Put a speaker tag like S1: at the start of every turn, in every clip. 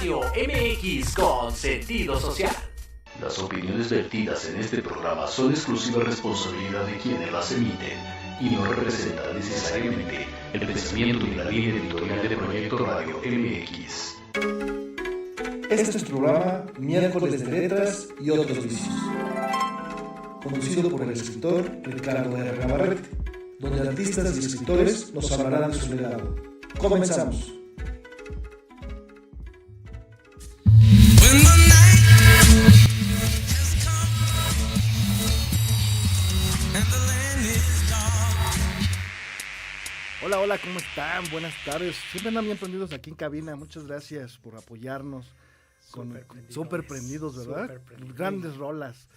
S1: Radio MX con sentido social.
S2: Las opiniones vertidas en este programa son exclusiva responsabilidad de quienes las emiten y no representan necesariamente el pensamiento ni la línea editorial de Proyecto Radio MX.
S3: Este es tu programa Miércoles de Letras y otros vicios, conducido por el escritor Ricardo R. Navarrete, donde artistas y escritores nos hablarán de su legado. Comenzamos.
S4: Hola, ¿cómo están? Buenas tardes. Siempre andan bien prendidos aquí en cabina. Muchas gracias por apoyarnos. Súper prendidos, ¿verdad? Super prendidos. Grandes rolas.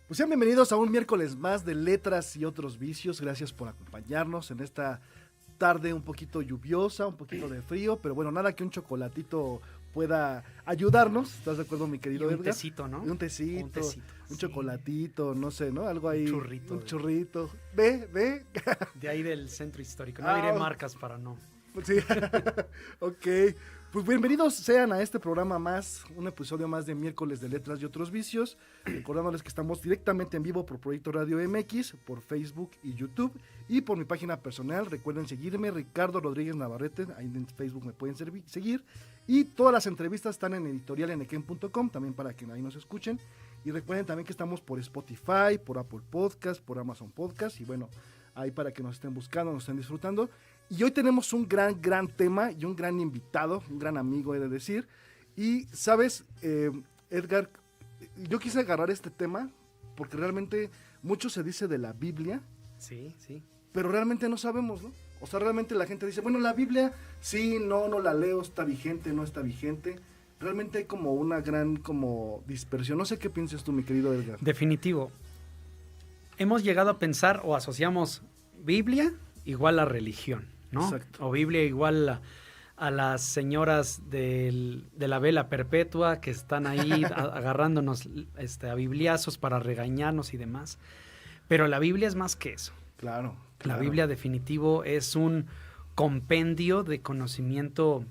S4: Pues sean bienvenidos a un miércoles más de Letras y otros vicios. Gracias por acompañarnos en esta tarde un poquito lluviosa, un poquito de frío, pero bueno, nada que un chocolatito pueda ayudarnos. ¿Estás de acuerdo, mi querido Edgar?
S5: Un tecito, ¿no?
S4: Un tecito, un chocolatito, no sé, ¿no? Algo ahí. Un churrito. Ve.
S5: De ahí del centro histórico. No diré marcas para no.
S4: Sí. Ok. Pues bienvenidos sean a este programa más, un episodio más de Miércoles de Letras y otros vicios. Recordándoles que estamos directamente en vivo por Proyecto Radio MX, por Facebook y YouTube, y por mi página personal. Recuerden seguirme, Ricardo Rodríguez Navarrete, ahí en Facebook me pueden seguir. Y todas las entrevistas están en editorialenequem.com, también para que ahí nos escuchen. Y recuerden también que estamos por Spotify, por Apple Podcast, por Amazon Podcast, y bueno, ahí para que nos estén buscando, nos estén disfrutando. Y hoy tenemos un gran tema y un gran invitado, un gran amigo, he de decir. Y, ¿sabes, Edgar? Yo quise agarrar este tema porque realmente mucho se dice de la Biblia.
S5: Sí.
S4: Pero realmente no sabemos, ¿no? O sea, realmente la gente dice, bueno, la Biblia, sí, no la leo, está vigente, no está vigente. Realmente hay como una gran como dispersión. No sé qué piensas tú, mi querido Edgar.
S5: Definitivo. Hemos llegado a pensar o asociamos Biblia igual a religión, ¿no?
S4: Exacto.
S5: O Biblia igual a las señoras de la vela perpetua que están ahí agarrándonos a bibliazos para regañarnos y demás. Pero la Biblia es más que eso.
S4: Claro.
S5: La Biblia definitivo es un compendio de conocimiento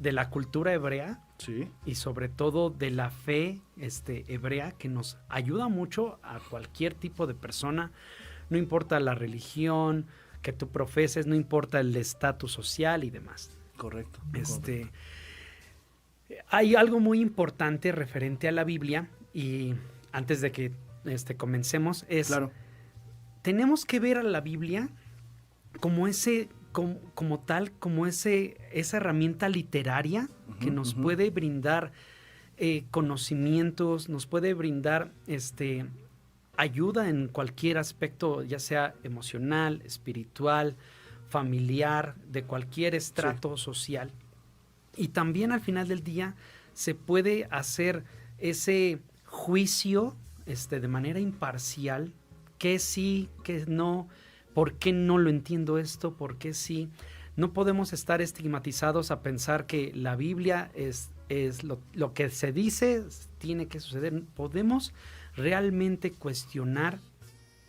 S5: de la cultura hebrea.
S4: Sí.
S5: Y sobre todo de la fe hebrea, que nos ayuda mucho a cualquier tipo de persona, no importa la religión que tú profeses, no importa el estatus social y demás.
S4: Correcto.
S5: Hay algo muy importante referente a la Biblia, y antes de que comencemos, claro, tenemos que ver a la Biblia como esa herramienta literaria que nos puede brindar conocimientos, nos puede brindar ayuda en cualquier aspecto, ya sea emocional, espiritual, familiar, de cualquier estrato social. Y también al final del día se puede hacer ese juicio de manera imparcial, que sí, que no. ¿Por qué no lo entiendo esto? ¿Por qué sí? No podemos estar estigmatizados a pensar que la Biblia es lo que se dice, tiene que suceder. Podemos realmente cuestionar,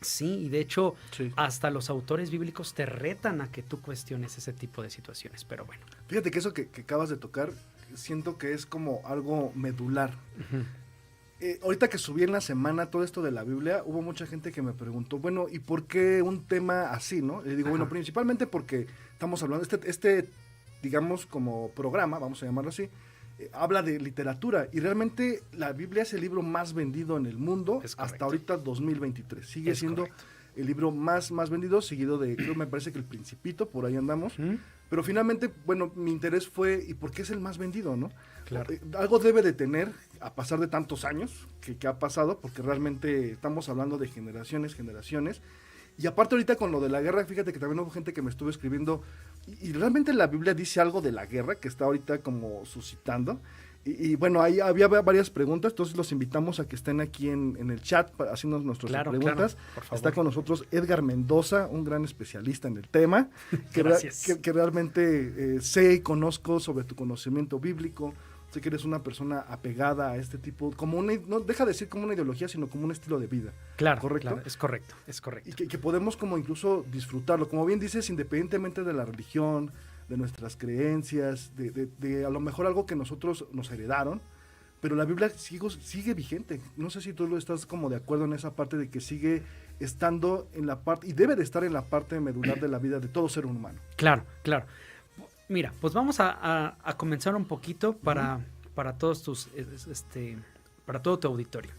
S5: sí, y de hecho hasta los autores bíblicos te retan a que tú cuestiones ese tipo de situaciones, pero bueno.
S4: Fíjate que eso que acabas de tocar, siento que es como algo medular. Ahorita que subí en la semana todo esto de la Biblia, hubo mucha gente que me preguntó, bueno, ¿y por qué un tema así, no? Le digo, bueno, principalmente porque estamos hablando, digamos, como programa, vamos a llamarlo así, habla de literatura, y realmente la Biblia es el libro más vendido en el mundo hasta ahorita 2023. Sigue siendo el libro más vendido, seguido de, creo, me parece que El Principito, por ahí andamos. Pero finalmente, bueno, mi interés fue, ¿y por qué es el más vendido, no?
S5: Claro.
S4: Algo debe de tener, a pasar de tantos años que ha pasado, porque realmente estamos hablando de generaciones. Y aparte ahorita con lo de la guerra, fíjate que también hubo gente que me estuvo escribiendo, y realmente la Biblia dice algo de la guerra que está ahorita como suscitando. Y bueno, ahí había varias preguntas, entonces los invitamos a que estén aquí en el chat haciendo nuestras preguntas.
S5: Claro, por favor.
S4: Está con nosotros Edgar Mendoza, un gran especialista en el tema, que realmente sé y conozco sobre tu conocimiento bíblico. Sé que eres una persona apegada a este tipo, no deja de ser como una ideología, sino como un estilo de vida.
S5: Claro,
S4: ¿correcto?
S5: Claro, es correcto.
S4: Y que podemos como incluso disfrutarlo, como bien dices, independientemente de la religión, de nuestras creencias, de a lo mejor algo que nosotros nos heredaron, pero la Biblia sigue vigente. No sé si tú lo estás como de acuerdo en esa parte de que sigue estando en la parte, y debe de estar en la parte medular de la vida de todo ser humano.
S5: Claro, claro. Mira, pues vamos a comenzar un poquito para todos para todo tu auditorio.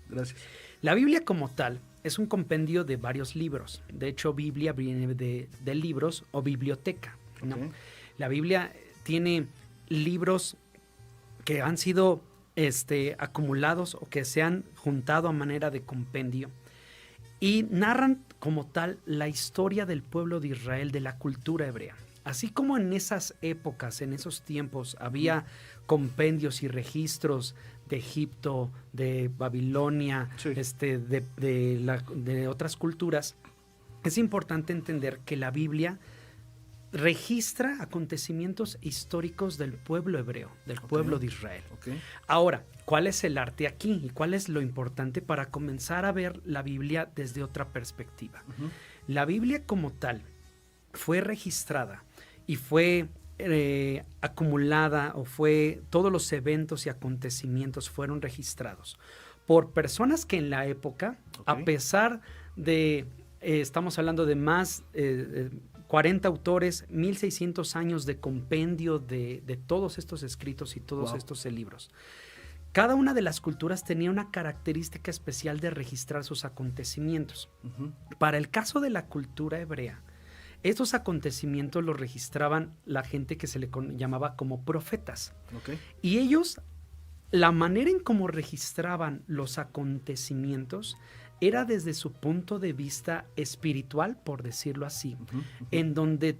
S4: Gracias.
S5: La Biblia como tal es un compendio de varios libros. De hecho, Biblia viene de libros o biblioteca, ¿no?
S4: Ok.
S5: La Biblia tiene libros que han sido acumulados o que se han juntado a manera de compendio y narran como tal la historia del pueblo de Israel, de la cultura hebrea. Así como en esas épocas, en esos tiempos, había compendios y registros de Egipto, de Babilonia,
S4: Sí.
S5: de otras culturas, es importante entender que la Biblia registra acontecimientos históricos del pueblo hebreo, del pueblo de Israel.
S4: Ok.
S5: Ahora, ¿cuál es el arte aquí? ¿Y cuál es lo importante para comenzar a ver la Biblia desde otra perspectiva?
S4: Ujú.
S5: La Biblia como tal fue registrada y fue acumulada, o todos los eventos y acontecimientos fueron registrados por personas que en la época,
S4: Ok.
S5: a pesar de, estamos hablando de más 40 autores, 1600 años de compendio de todos estos escritos y todos
S4: Wow.
S5: estos libros. Cada una de las culturas tenía una característica especial de registrar sus acontecimientos.
S4: Ujú.
S5: Para el caso de la cultura hebrea, estos acontecimientos los registraban la gente que se le llamaba como profetas.
S4: Ok.
S5: Y ellos, la manera en cómo registraban los acontecimientos era desde su punto de vista espiritual, por decirlo así,
S4: Ujú.
S5: en donde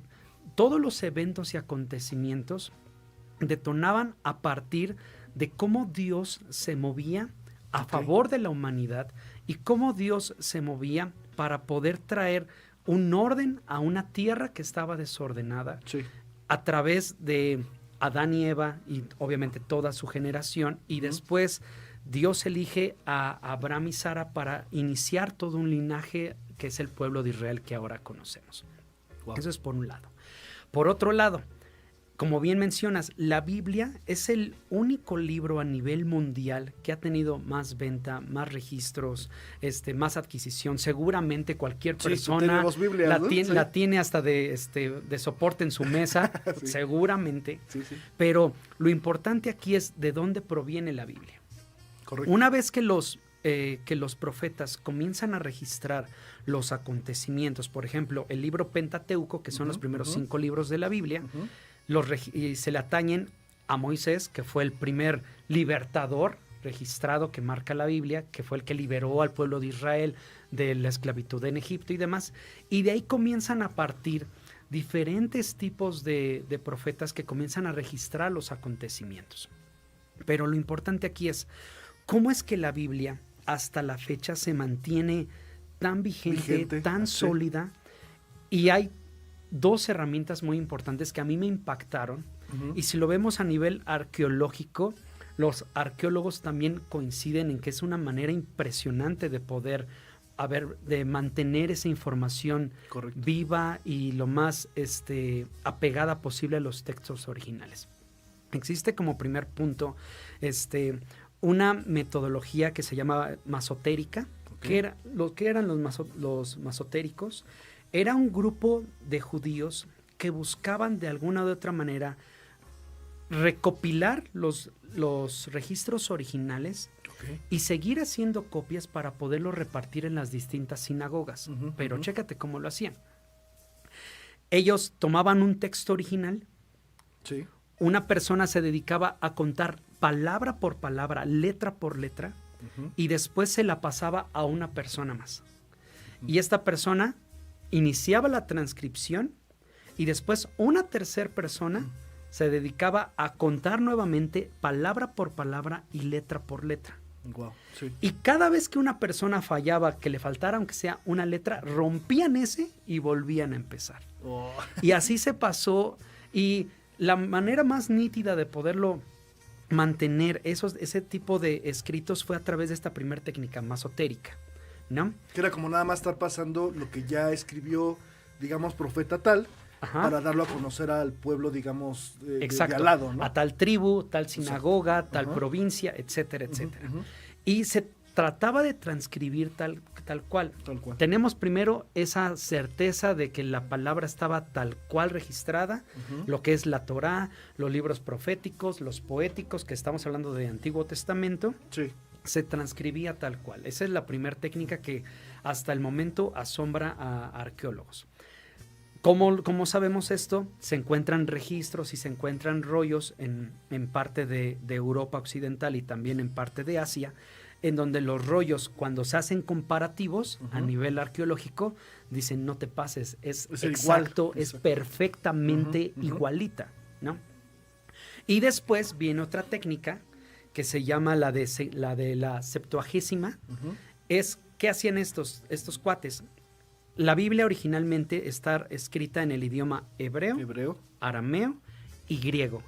S5: todos los eventos y acontecimientos detonaban a partir de cómo Dios se movía a
S4: Ok.
S5: favor de la humanidad y cómo Dios se movía para poder traer un orden a una tierra que estaba desordenada
S4: Sí.
S5: a través de Adán y Eva y obviamente toda su generación, y después Dios elige a Abraham y Sara para iniciar todo un linaje que es el pueblo de Israel que ahora conocemos.
S4: Wow.
S5: Eso es por un lado. Por otro lado, como bien mencionas, la Biblia es el único libro a nivel mundial que ha tenido más venta, más registros, más adquisición. Seguramente cualquier
S4: Sí, tú
S5: persona
S4: tenemos Biblias,
S5: la,
S4: ¿no?
S5: tiene,
S4: Sí.
S5: la tiene hasta de soporte en su mesa,
S4: Sí.
S5: seguramente.
S4: Sí, sí.
S5: Pero lo importante aquí es de dónde proviene la Biblia.
S4: Correcto.
S5: Una vez que los profetas comienzan a registrar los acontecimientos, por ejemplo, el libro Pentateuco, que son los primeros 5 libros de la Biblia,
S4: Ujú.
S5: y se le atañen a Moisés, que fue el primer libertador registrado que marca la Biblia, que fue el que liberó al pueblo de Israel de la esclavitud en Egipto y demás. Y de ahí comienzan a partir diferentes tipos de profetas que comienzan a registrar los acontecimientos. Pero lo importante aquí es, ¿cómo es que la Biblia hasta la fecha se mantiene tan vigente, tan
S4: sí.
S5: sólida? Y hay dos herramientas muy importantes que a mí me impactaron.
S4: Ujú.
S5: Y si lo vemos a nivel arqueológico, los arqueólogos también coinciden en que es una manera impresionante de poder de mantener esa información
S4: Correcto.
S5: viva y lo más apegada posible a los textos originales. Existe como primer punto una metodología que se llama masotérica.
S4: Ok.
S5: ¿Qué eran los masotéricos? Era un grupo de judíos que buscaban de alguna u otra manera recopilar los registros originales
S4: Ok.
S5: y seguir haciendo copias para poderlos repartir en las distintas sinagogas.
S4: Ujú,
S5: Pero
S4: ujú.
S5: chécate cómo lo hacían. Ellos tomaban un texto original,
S4: Sí.
S5: una persona se dedicaba a contar palabra por palabra, letra por letra,
S4: Ujú.
S5: y después se la pasaba a una persona más. Y esta persona iniciaba la transcripción y después una tercera persona se dedicaba a contar nuevamente palabra por palabra y letra por letra.
S4: Wow. Sí.
S5: Y cada vez que una persona fallaba, que le faltara aunque sea una letra, rompían ese y volvían a empezar.
S4: Oh.
S5: Y así se pasó, y la manera más nítida de poderlo mantener ese tipo de escritos fue a través de esta primera técnica masotérica, ¿no?
S4: Que era como nada más estar pasando lo que ya escribió digamos, profeta tal,
S5: Ajá.
S4: para darlo a conocer al pueblo, digamos,
S5: Exacto.
S4: de al lado, ¿no?
S5: A tal tribu, tal sinagoga, tal
S4: Ajá.
S5: provincia, etcétera, etcétera.
S4: Ujú.
S5: Y se trataba de transcribir tal cual.
S4: Tal cual.
S5: Tenemos primero esa certeza de que la palabra estaba tal cual registrada,
S4: Ujú.
S5: lo que es la Torá, los libros proféticos, los poéticos, que estamos hablando de Antiguo Testamento,
S4: Sí.
S5: se transcribía tal cual. Esa es la primera técnica que hasta el momento asombra a arqueólogos. ¿Cómo sabemos esto? Se encuentran registros y se encuentran rollos en parte de Europa Occidental y también en parte de Asia, en donde los rollos, cuando se hacen comparativos a nivel arqueológico, dicen no te pases, es exacto,
S4: igual.
S5: es perfectamente igualita, ¿no? Y después viene otra técnica que se llama la de la Septuagésima.
S4: Ujú.
S5: Es, ¿qué hacían estos cuates? La Biblia originalmente está escrita en el idioma
S4: Hebreo.
S5: arameo y griego.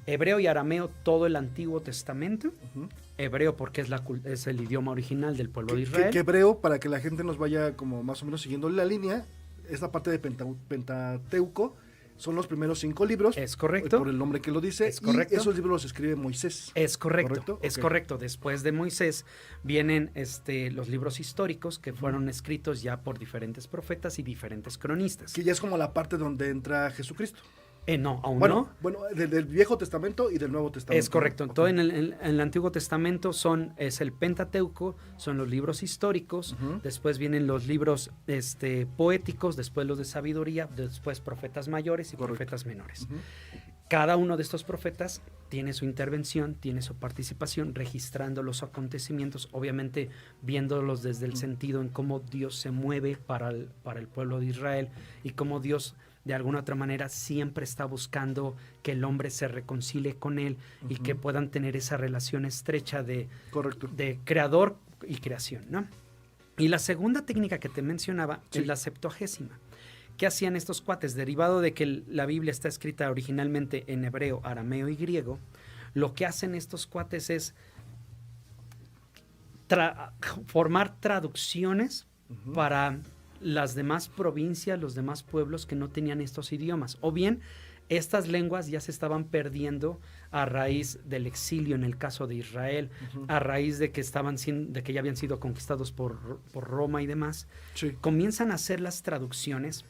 S5: Hebreo y arameo, todo el Antiguo Testamento.
S4: Ujú.
S5: Hebreo porque es el idioma original del pueblo de
S4: Que
S5: Israel.
S4: hebreo, para que la gente nos vaya como más o menos siguiendo la línea, esta parte de Pentateuco son los primeros 5 libros.
S5: Es correcto.
S4: Por el nombre que lo dice.
S5: Es correcto.
S4: Y esos libros los escribe Moisés.
S5: Es correcto,
S4: ¿Correcto?
S5: es
S4: Ok.
S5: correcto. Después de Moisés vienen los libros históricos que fueron escritos ya por diferentes profetas y diferentes cronistas.
S4: Que ya es como la parte donde entra Jesucristo.
S5: No, aún
S4: Bueno,
S5: no.
S4: bueno, del Viejo Testamento y del Nuevo Testamento.
S5: Es correcto.
S4: ¿no?
S5: Todo
S4: Ok.
S5: en el Antiguo Testamento es el Pentateuco, son los libros históricos,
S4: Ujú.
S5: después vienen los libros poéticos, después los de sabiduría, después profetas mayores y
S4: Correcto.
S5: profetas menores.
S4: Ujú.
S5: Cada uno de estos profetas tiene su intervención, tiene su participación, registrando los acontecimientos, obviamente viéndolos desde el sentido en cómo Dios se mueve para el pueblo de Israel y cómo Dios de alguna otra manera siempre está buscando que el hombre se reconcilie con él y que puedan tener esa relación estrecha
S4: Correcto.
S5: de creador y creación, ¿no? Y la segunda técnica que te mencionaba
S4: Sí.
S5: es la Septuagésima. ¿Qué hacían estos cuates? Derivado de que la Biblia está escrita originalmente en hebreo, arameo y griego, lo que hacen estos cuates es formar traducciones
S4: Ujú.
S5: para las demás provincias, los demás pueblos que no tenían estos idiomas. O bien, estas lenguas ya se estaban perdiendo a raíz del exilio en el caso de Israel,
S4: Ujú.
S5: a raíz de que de que ya habían sido conquistados por Roma y demás.
S4: Sí.
S5: Comienzan a hacer las traducciones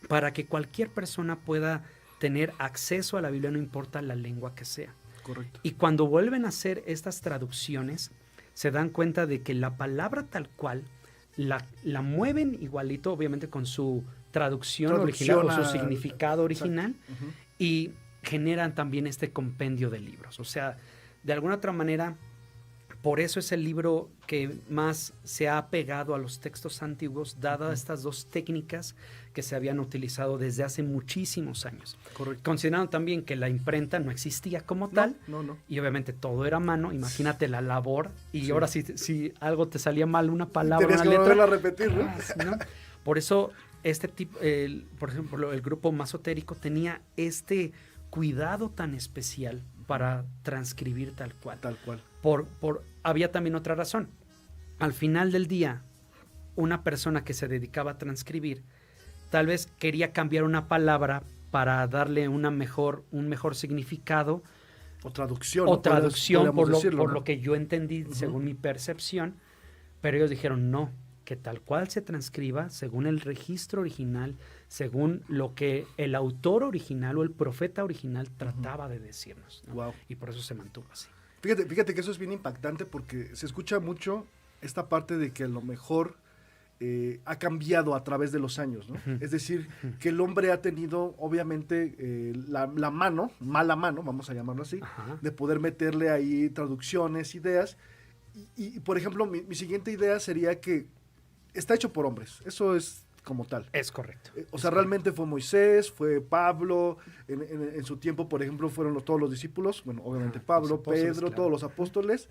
S5: para que cualquier persona pueda tener acceso a la Biblia, no importa la lengua que sea.
S4: Correcto.
S5: Y cuando vuelven a hacer estas traducciones, se dan cuenta de que la palabra tal cual la mueven igualito, obviamente con su traducción original o su significado original,
S4: Ujú.
S5: y generan también este compendio de libros. O sea, de alguna otra manera, por eso es el libro que más se ha apegado a los textos antiguos, dadas estas dos técnicas que se habían utilizado desde hace muchísimos años.
S4: Correcto.
S5: Considerando también que la imprenta no existía como tal,
S4: No.
S5: y obviamente todo era a mano, imagínate la labor, y
S4: Sí.
S5: ahora si algo te salía mal, una palabra,
S4: Tenías
S5: una
S4: que volverlo a
S5: letra,
S4: repetir, ¿no?
S5: ¿no? Por eso este tipo, por ejemplo, el grupo masotérico tenía este cuidado tan especial para transcribir tal cual.
S4: Tal cual.
S5: Había también otra razón. Al final del día, una persona que se dedicaba a transcribir, tal vez quería cambiar una palabra para darle un mejor significado
S4: O traducción.
S5: o
S4: ¿no?
S5: traducción
S4: Podríamos decirlo,
S5: por
S4: ¿no?
S5: lo que yo entendí,
S4: Ujú.
S5: según mi percepción, pero ellos dijeron no, que tal cual se transcriba según el registro original, según lo que el autor original o el profeta original trataba de decirnos, ¿no?
S4: Wow.
S5: Y por eso se mantuvo así.
S4: Fíjate que eso es bien impactante porque se escucha mucho esta parte de que a lo mejor ha cambiado a través de los años, ¿no?
S5: Ujú.
S4: Es decir, que el hombre ha tenido, obviamente, la mala mano, vamos a llamarlo así,
S5: Ajá.
S4: de poder meterle ahí traducciones, ideas. Y, por ejemplo, mi siguiente idea sería que está hecho por hombres, eso es como tal.
S5: Es correcto.
S4: O sea, realmente fue Moisés, fue Pablo, en su tiempo, por ejemplo, fueron todos los discípulos, bueno, obviamente
S5: Ajá,
S4: Pablo,
S5: los apóstoles,
S4: Pedro,
S5: claro.
S4: todos los apóstoles,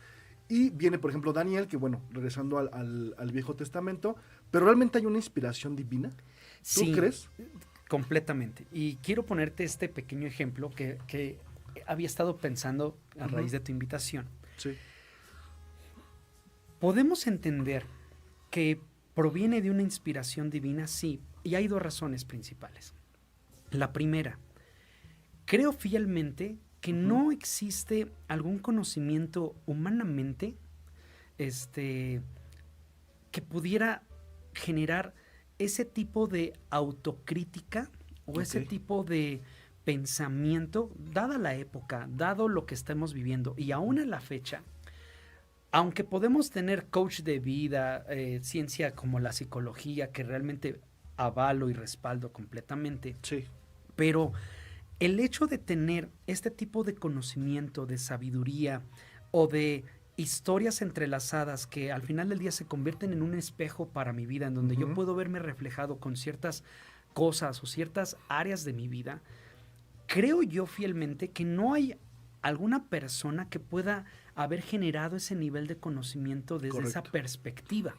S4: y viene, por ejemplo, Daniel, que bueno, regresando al Viejo Testamento, pero realmente hay una inspiración divina, ¿tú
S5: Sí,
S4: crees?
S5: completamente. Y quiero ponerte este pequeño ejemplo que había estado pensando a
S4: Ujú.
S5: raíz de tu invitación.
S4: Sí.
S5: Podemos entender que proviene de una inspiración divina, sí, Y hay dos razones principales. La primera, creo fielmente que no existe algún conocimiento humanamente que pudiera generar ese tipo de autocrítica o ese tipo de pensamiento, dada la época, dado lo que estamos viviendo y aún a la fecha. Aunque podemos tener coach de vida, ciencia como la psicología, que realmente avalo y respaldo completamente,
S4: Sí.
S5: pero el hecho de tener este tipo de conocimiento, de sabiduría o de historias entrelazadas que al final del día se convierten en un espejo para mi vida, en donde yo puedo verme reflejado con ciertas cosas o ciertas áreas de mi vida, creo yo fielmente que no hay alguna persona que pueda haber generado ese nivel de conocimiento desde esa perspectiva.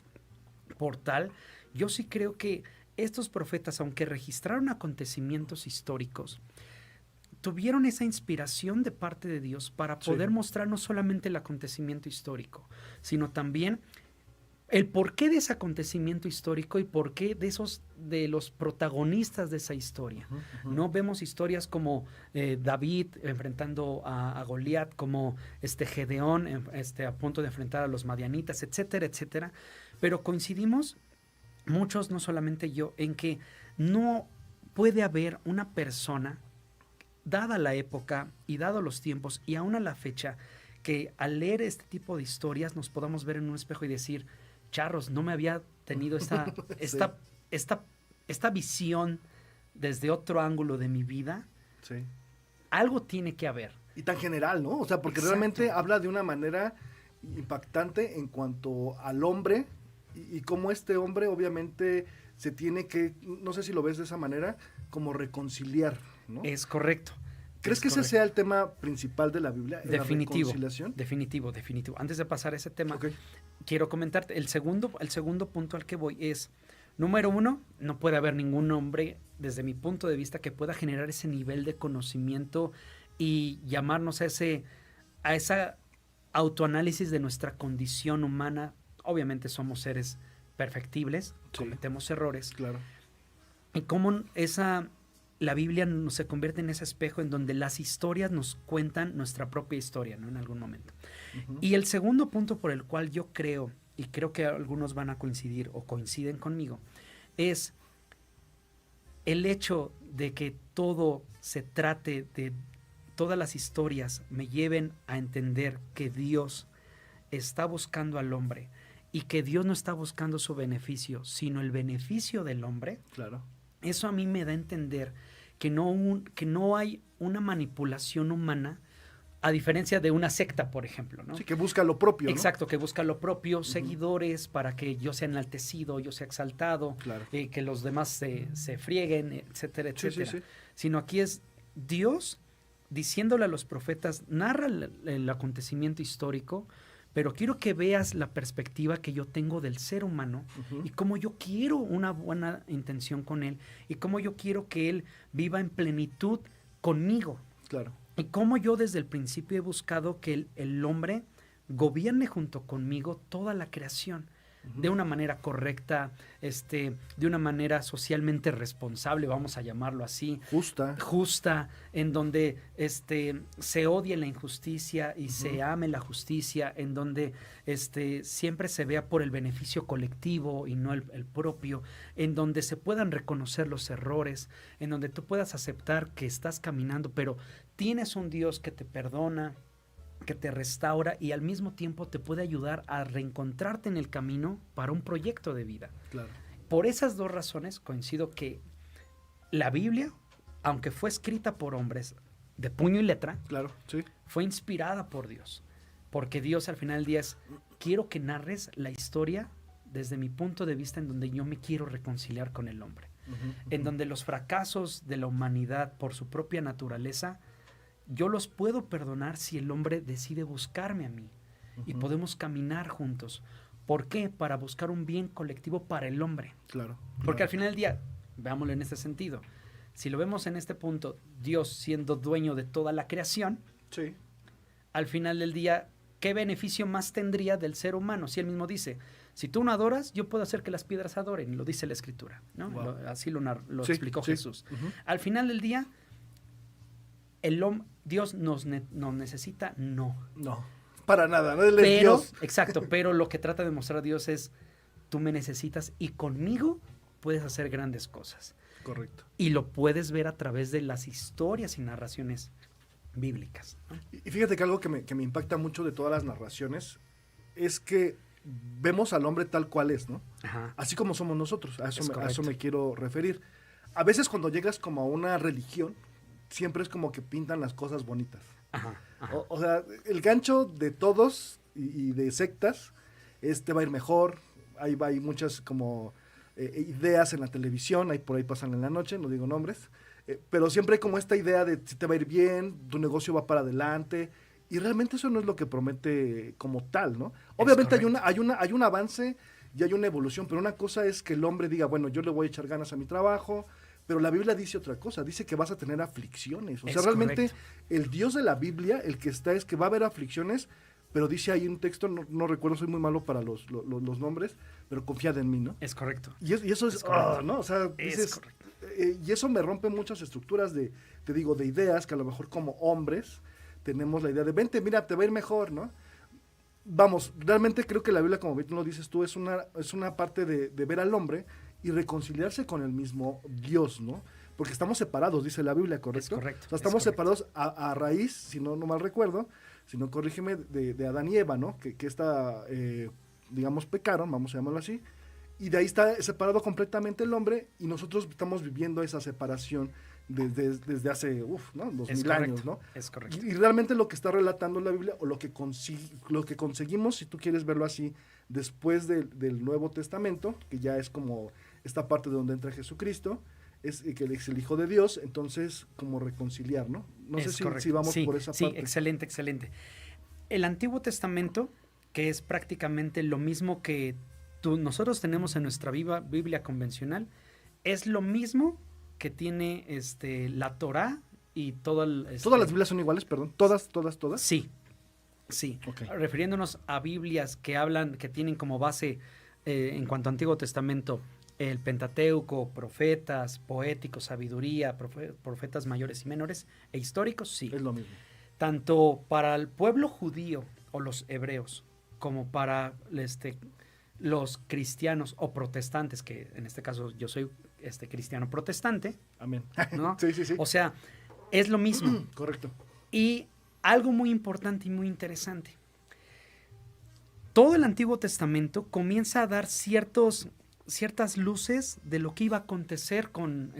S5: Por tal, yo sí creo que estos profetas, aunque registraron acontecimientos históricos, tuvieron esa inspiración de parte de Dios para poder mostrar no solamente el acontecimiento histórico, sino también el porqué de ese acontecimiento histórico y porqué de los protagonistas de esa historia. No vemos historias como David enfrentando a Goliat, como Gedeón a punto de enfrentar a los madianitas, etcétera, etcétera. Pero coincidimos muchos, no solamente yo, en que no puede haber una persona, dada la época y dado los tiempos y aún a la fecha, que al leer este tipo de historias nos podamos ver en un espejo y decir, charros, no me había tenido esta visión desde otro ángulo de mi vida.
S4: Sí.
S5: Algo tiene que haber.
S4: Y tan general, ¿no? O sea, porque realmente habla de una manera impactante en cuanto al hombre y cómo este hombre obviamente se tiene que, no sé si lo ves de esa manera, como reconciliar, ¿no?
S5: Es correcto.
S4: ¿Crees que ese sea el tema principal de la Biblia?
S5: Definitivo.
S4: ¿La reconciliación?
S5: Definitivo. Antes de pasar a ese tema, quiero comentarte, el segundo punto al que voy es, número uno, no puede haber ningún hombre, desde mi punto de vista, que pueda generar ese nivel de conocimiento y llamarnos a ese autoanálisis de nuestra condición humana. Obviamente somos seres perfectibles, cometemos errores.
S4: Claro.
S5: Y cómo la Biblia se convierte en ese espejo en donde las historias nos cuentan nuestra propia historia, ¿no? En algún momento. Y el segundo punto por el cual yo creo, y creo que algunos van a coincidir o coinciden conmigo, es el hecho de que todo se trate de, todas las historias me lleven a entender que Dios está buscando al hombre y que Dios no está buscando su beneficio, sino el beneficio del hombre.
S4: Claro.
S5: Eso a mí me da a entender que no hay una manipulación humana, a diferencia de una secta, por ejemplo, ¿no?
S4: Sí, que busca lo propio, ¿no?
S5: Exacto, que busca lo propio, seguidores, para que yo sea enaltecido, yo sea exaltado,
S4: Claro.
S5: Que los demás se frieguen, etcétera, etcétera.
S4: Sí.
S5: Sino aquí es Dios diciéndole a los profetas, narra el acontecimiento histórico, pero quiero que veas la perspectiva que yo tengo del ser humano y cómo yo quiero una buena intención con él y cómo yo quiero que él viva en plenitud conmigo.
S4: Claro.
S5: Y cómo yo desde el principio he buscado que el hombre gobierne junto conmigo toda la creación de una manera correcta, de una manera socialmente responsable, vamos a llamarlo así. Justa, en donde se odie la injusticia y se ame la justicia, en donde siempre se vea por el beneficio colectivo y no el propio, en donde se puedan reconocer los errores, en donde tú puedas aceptar que estás caminando, pero tienes un Dios que te perdona, que te restaura y al mismo tiempo te puede ayudar a reencontrarte en el camino para un proyecto de vida.
S4: Claro.
S5: Por esas dos razones coincido que la Biblia, aunque fue escrita por hombres de puño y letra,
S4: Claro, sí.
S5: fue inspirada por Dios. Porque Dios al final del día quiero que narres la historia desde mi punto de vista en donde yo me quiero reconciliar con el hombre. En donde los fracasos de la humanidad por su propia naturaleza yo los puedo perdonar si el hombre decide buscarme a mí y podemos caminar juntos. ¿Por qué? Para buscar un bien colectivo para el hombre.
S4: Claro.
S5: Porque al final del día, veámoslo en este sentido, si lo vemos en este punto, Dios siendo dueño de toda la creación,
S4: Sí.
S5: al final del día, ¿qué beneficio más tendría del ser humano? Si él mismo dice, Si tú no adoras, yo puedo hacer que las piedras adoren, lo dice la Escritura, ¿no?
S4: Wow.
S5: Así lo
S4: Sí,
S5: explicó
S4: sí.
S5: Jesús.
S4: Ujú.
S5: Al final del día, Dios nos necesita, no.
S4: No, para nada, no él es
S5: Pero,
S4: Dios.
S5: exacto, pero lo que trata de mostrar Dios es, tú me necesitas y conmigo puedes hacer grandes cosas.
S4: Correcto.
S5: Y lo puedes ver a través de las historias y narraciones bíblicas, ¿no?
S4: Y fíjate que algo que me impacta mucho de todas las narraciones es que vemos al hombre tal cual es, ¿no?
S5: Ajá.
S4: Así como somos nosotros, a
S5: Es
S4: eso
S5: correcto.
S4: me quiero referir. A veces cuando llegas como a una religión, siempre es como que pintan las cosas bonitas.
S5: Ajá, ajá.
S4: O sea, el gancho de todos y de sectas es te va a ir mejor, hay muchas como ideas en la televisión, ahí por ahí pasan en la noche, no digo nombres, pero siempre hay como esta idea de si te va a ir bien, tu negocio va para adelante, y realmente eso no es lo que promete como tal, ¿no? Obviamente hay un avance y hay una evolución, pero una cosa es que el hombre diga, bueno, yo le voy a echar ganas a mi trabajo, pero la Biblia dice otra cosa, dice que vas a tener aflicciones. O sea,
S5: Es
S4: realmente
S5: correcto.
S4: el Dios de la Biblia, el que está es que va a haber aflicciones, pero dice ahí un texto, no recuerdo, soy muy malo para los nombres, pero confiad en mí, ¿no?
S5: Es correcto.
S4: Y eso es,
S5: Es correcto.
S4: ¿no? O sea,
S5: Es
S4: dices,
S5: correcto.
S4: y eso me rompe muchas estructuras te digo, de ideas que a lo mejor como hombres tenemos la idea de, vente, mira, te va a ir mejor, ¿no? Vamos, realmente creo que la Biblia, como bien lo dices tú, es una parte de ver al hombre y reconciliarse con el mismo Dios, ¿no? Porque estamos separados, dice la Biblia, ¿correcto?
S5: Es correcto,
S4: O sea,
S5: es
S4: estamos
S5: correcto.
S4: separados a raíz, si no mal recuerdo, si no corrígeme, de Adán y Eva, ¿no? Que digamos, pecaron, vamos a llamarlo así, y de ahí está separado completamente el hombre y nosotros estamos viviendo esa separación desde hace, ¿no? 2000 años, ¿no?
S5: Es correcto.
S4: Y realmente lo que está relatando la Biblia, o lo que conseguimos, si tú quieres verlo así, después del Nuevo Testamento, que ya es como esta parte de donde entra Jesucristo, es que él es el Hijo de Dios, entonces como reconciliar, ¿no? No sé
S5: Es
S4: si
S5: correcto.
S4: vamos
S5: Sí,
S4: por esa
S5: sí,
S4: parte.
S5: excelente, excelente. El Antiguo Testamento, que es prácticamente lo mismo que nosotros tenemos en nuestra Biblia convencional, es lo mismo que tiene la Torá y todo el...
S4: ¿Todas las Biblias son iguales, perdón? ¿Todas?
S5: Sí, sí.
S4: Ok.
S5: Refiriéndonos a Biblias que tienen como base, en cuanto a Antiguo Testamento, el Pentateuco, profetas, poéticos, sabiduría, profetas mayores y menores, e históricos, sí.
S4: Es lo mismo.
S5: Tanto para el pueblo judío o los hebreos, como para los cristianos o protestantes, que en este caso yo soy cristiano protestante,
S4: Amén.
S5: ¿no?
S4: Sí, sí, sí.
S5: O sea, es lo mismo.
S4: Correcto.
S5: Y algo muy importante y muy interesante. Todo el Antiguo Testamento comienza a dar ciertas luces de lo que iba a acontecer con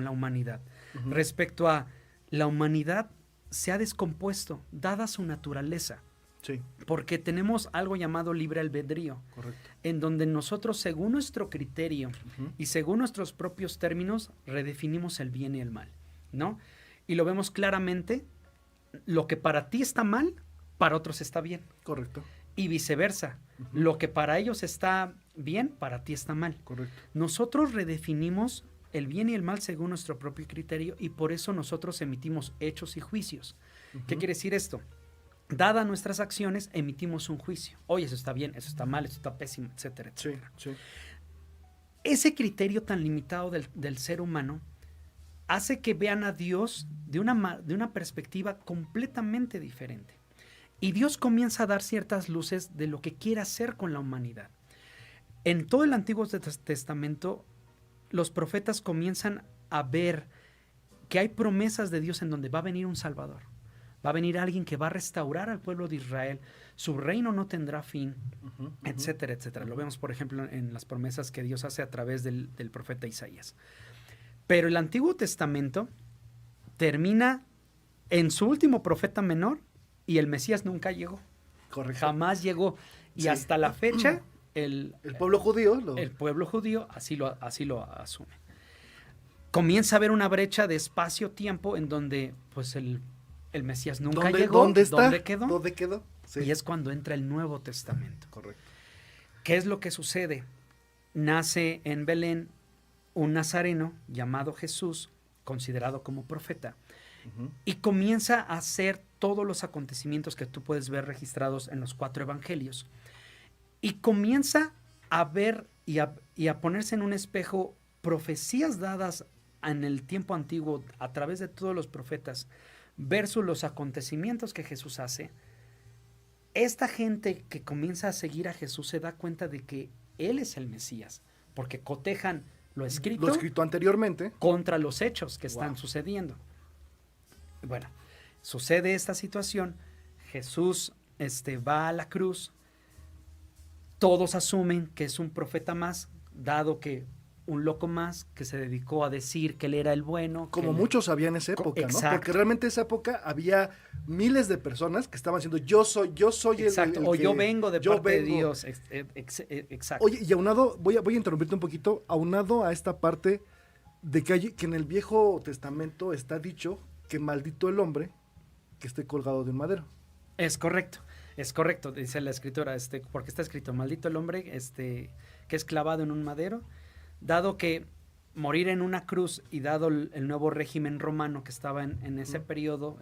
S5: la humanidad.
S4: Ujú.
S5: Respecto a la humanidad se ha descompuesto, dada su naturaleza,
S4: Sí,
S5: porque tenemos algo llamado libre albedrío,
S4: correcto.
S5: en donde nosotros, según nuestro criterio
S4: Ujú.
S5: y según nuestros propios términos, redefinimos el bien y el mal, ¿no? Y lo vemos claramente, lo que para ti está mal, para otros está bien,
S4: Correcto,
S5: y viceversa.
S4: Ujú.
S5: Lo que para ellos está bien, para ti está mal.
S4: correcto.
S5: Nosotros redefinimos el bien y el mal según nuestro propio criterio y por eso nosotros emitimos hechos y juicios. ¿Qué
S4: Ujú.
S5: quiere decir esto? Dadas nuestras acciones, emitimos un juicio. Oye, eso está bien, eso está mal, eso está pésimo, etcétera,
S4: Sí,
S5: etcétera.
S4: sí.
S5: Ese criterio tan limitado del ser humano hace que vean a Dios de una perspectiva completamente diferente. Y Dios comienza a dar ciertas luces de lo que quiere hacer con la humanidad. En todo el Antiguo Testamento, los profetas comienzan a ver que hay promesas de Dios en donde va a venir un Salvador. Va a venir alguien que va a restaurar al pueblo de Israel. Su reino no tendrá fin,
S4: Ujú, ujú.
S5: etcétera, etcétera. Lo vemos, por ejemplo, en las promesas que Dios hace a través del profeta Isaías. Pero el Antiguo Testamento termina en su último profeta menor y el Mesías nunca llegó.
S4: Correcto.
S5: Jamás llegó. Y
S4: Sí.
S5: hasta la fecha, el
S4: pueblo judío
S5: pueblo judío así lo asume. Comienza a haber una brecha de espacio-tiempo en donde pues el Mesías nunca llegó.
S4: ¿Dónde está?
S5: ¿Dónde quedó?
S4: ¿Dónde quedó? Sí.
S5: Y es cuando entra el Nuevo Testamento.
S4: Correcto.
S5: ¿Qué es lo que sucede? Nace en Belén un nazareno llamado Jesús, considerado como profeta,
S4: Ujú.
S5: y comienza a hacer todos los acontecimientos que tú puedes ver registrados en los 4 evangelios. y comienza a ver y a ponerse en un espejo profecías dadas en el tiempo antiguo a través de todos los profetas versus los acontecimientos que Jesús hace. Esta gente que comienza a seguir a Jesús se da cuenta de que Él es el Mesías, porque cotejan lo escrito
S4: anteriormente
S5: contra los hechos que están sucediendo. Bueno, sucede esta situación, Jesús va a la cruz, todos asumen que es un profeta más, dado que un loco más que se dedicó a decir que él era el bueno.
S4: Como muchos sabían en esa época,
S5: exacto,
S4: ¿no? Porque realmente en esa época había miles de personas que estaban diciendo, yo soy
S5: exacto,
S4: el
S5: o
S4: que,
S5: yo vengo de parte de Dios. Exacto.
S4: Oye, y aunado, voy a interrumpirte un poquito, aunado a esta parte de que en el Viejo Testamento está dicho que maldito el hombre que esté colgado de un madero.
S5: Es correcto, dice la escritora, porque está escrito, maldito el hombre que es clavado en un madero, dado que morir en una cruz y dado el nuevo régimen romano que estaba en ese periodo,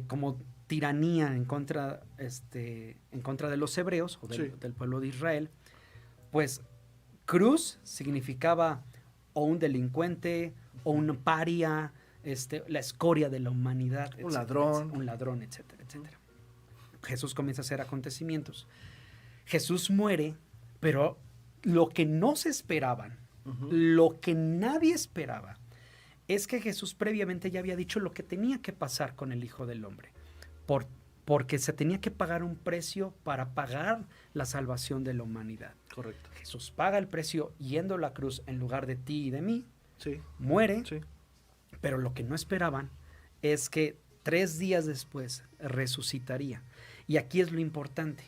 S5: como tiranía en contra de los hebreos o del pueblo de Israel, pues cruz significaba o un delincuente o un paria, la escoria de la humanidad,
S4: un ladrón,
S5: etcétera, etcétera. Jesús comienza a hacer acontecimientos. Jesús muere, pero lo que no se esperaban, lo que nadie esperaba, es que Jesús previamente ya había dicho lo que tenía que pasar con el Hijo del Hombre, porque se tenía que pagar un precio para pagar la salvación de la humanidad.
S4: Correcto.
S5: Jesús paga el precio yendo a la cruz en lugar de ti y de mí,
S4: sí,
S5: muere,
S4: sí,
S5: pero lo que no esperaban es que 3 días después resucitaría. Y aquí es lo importante.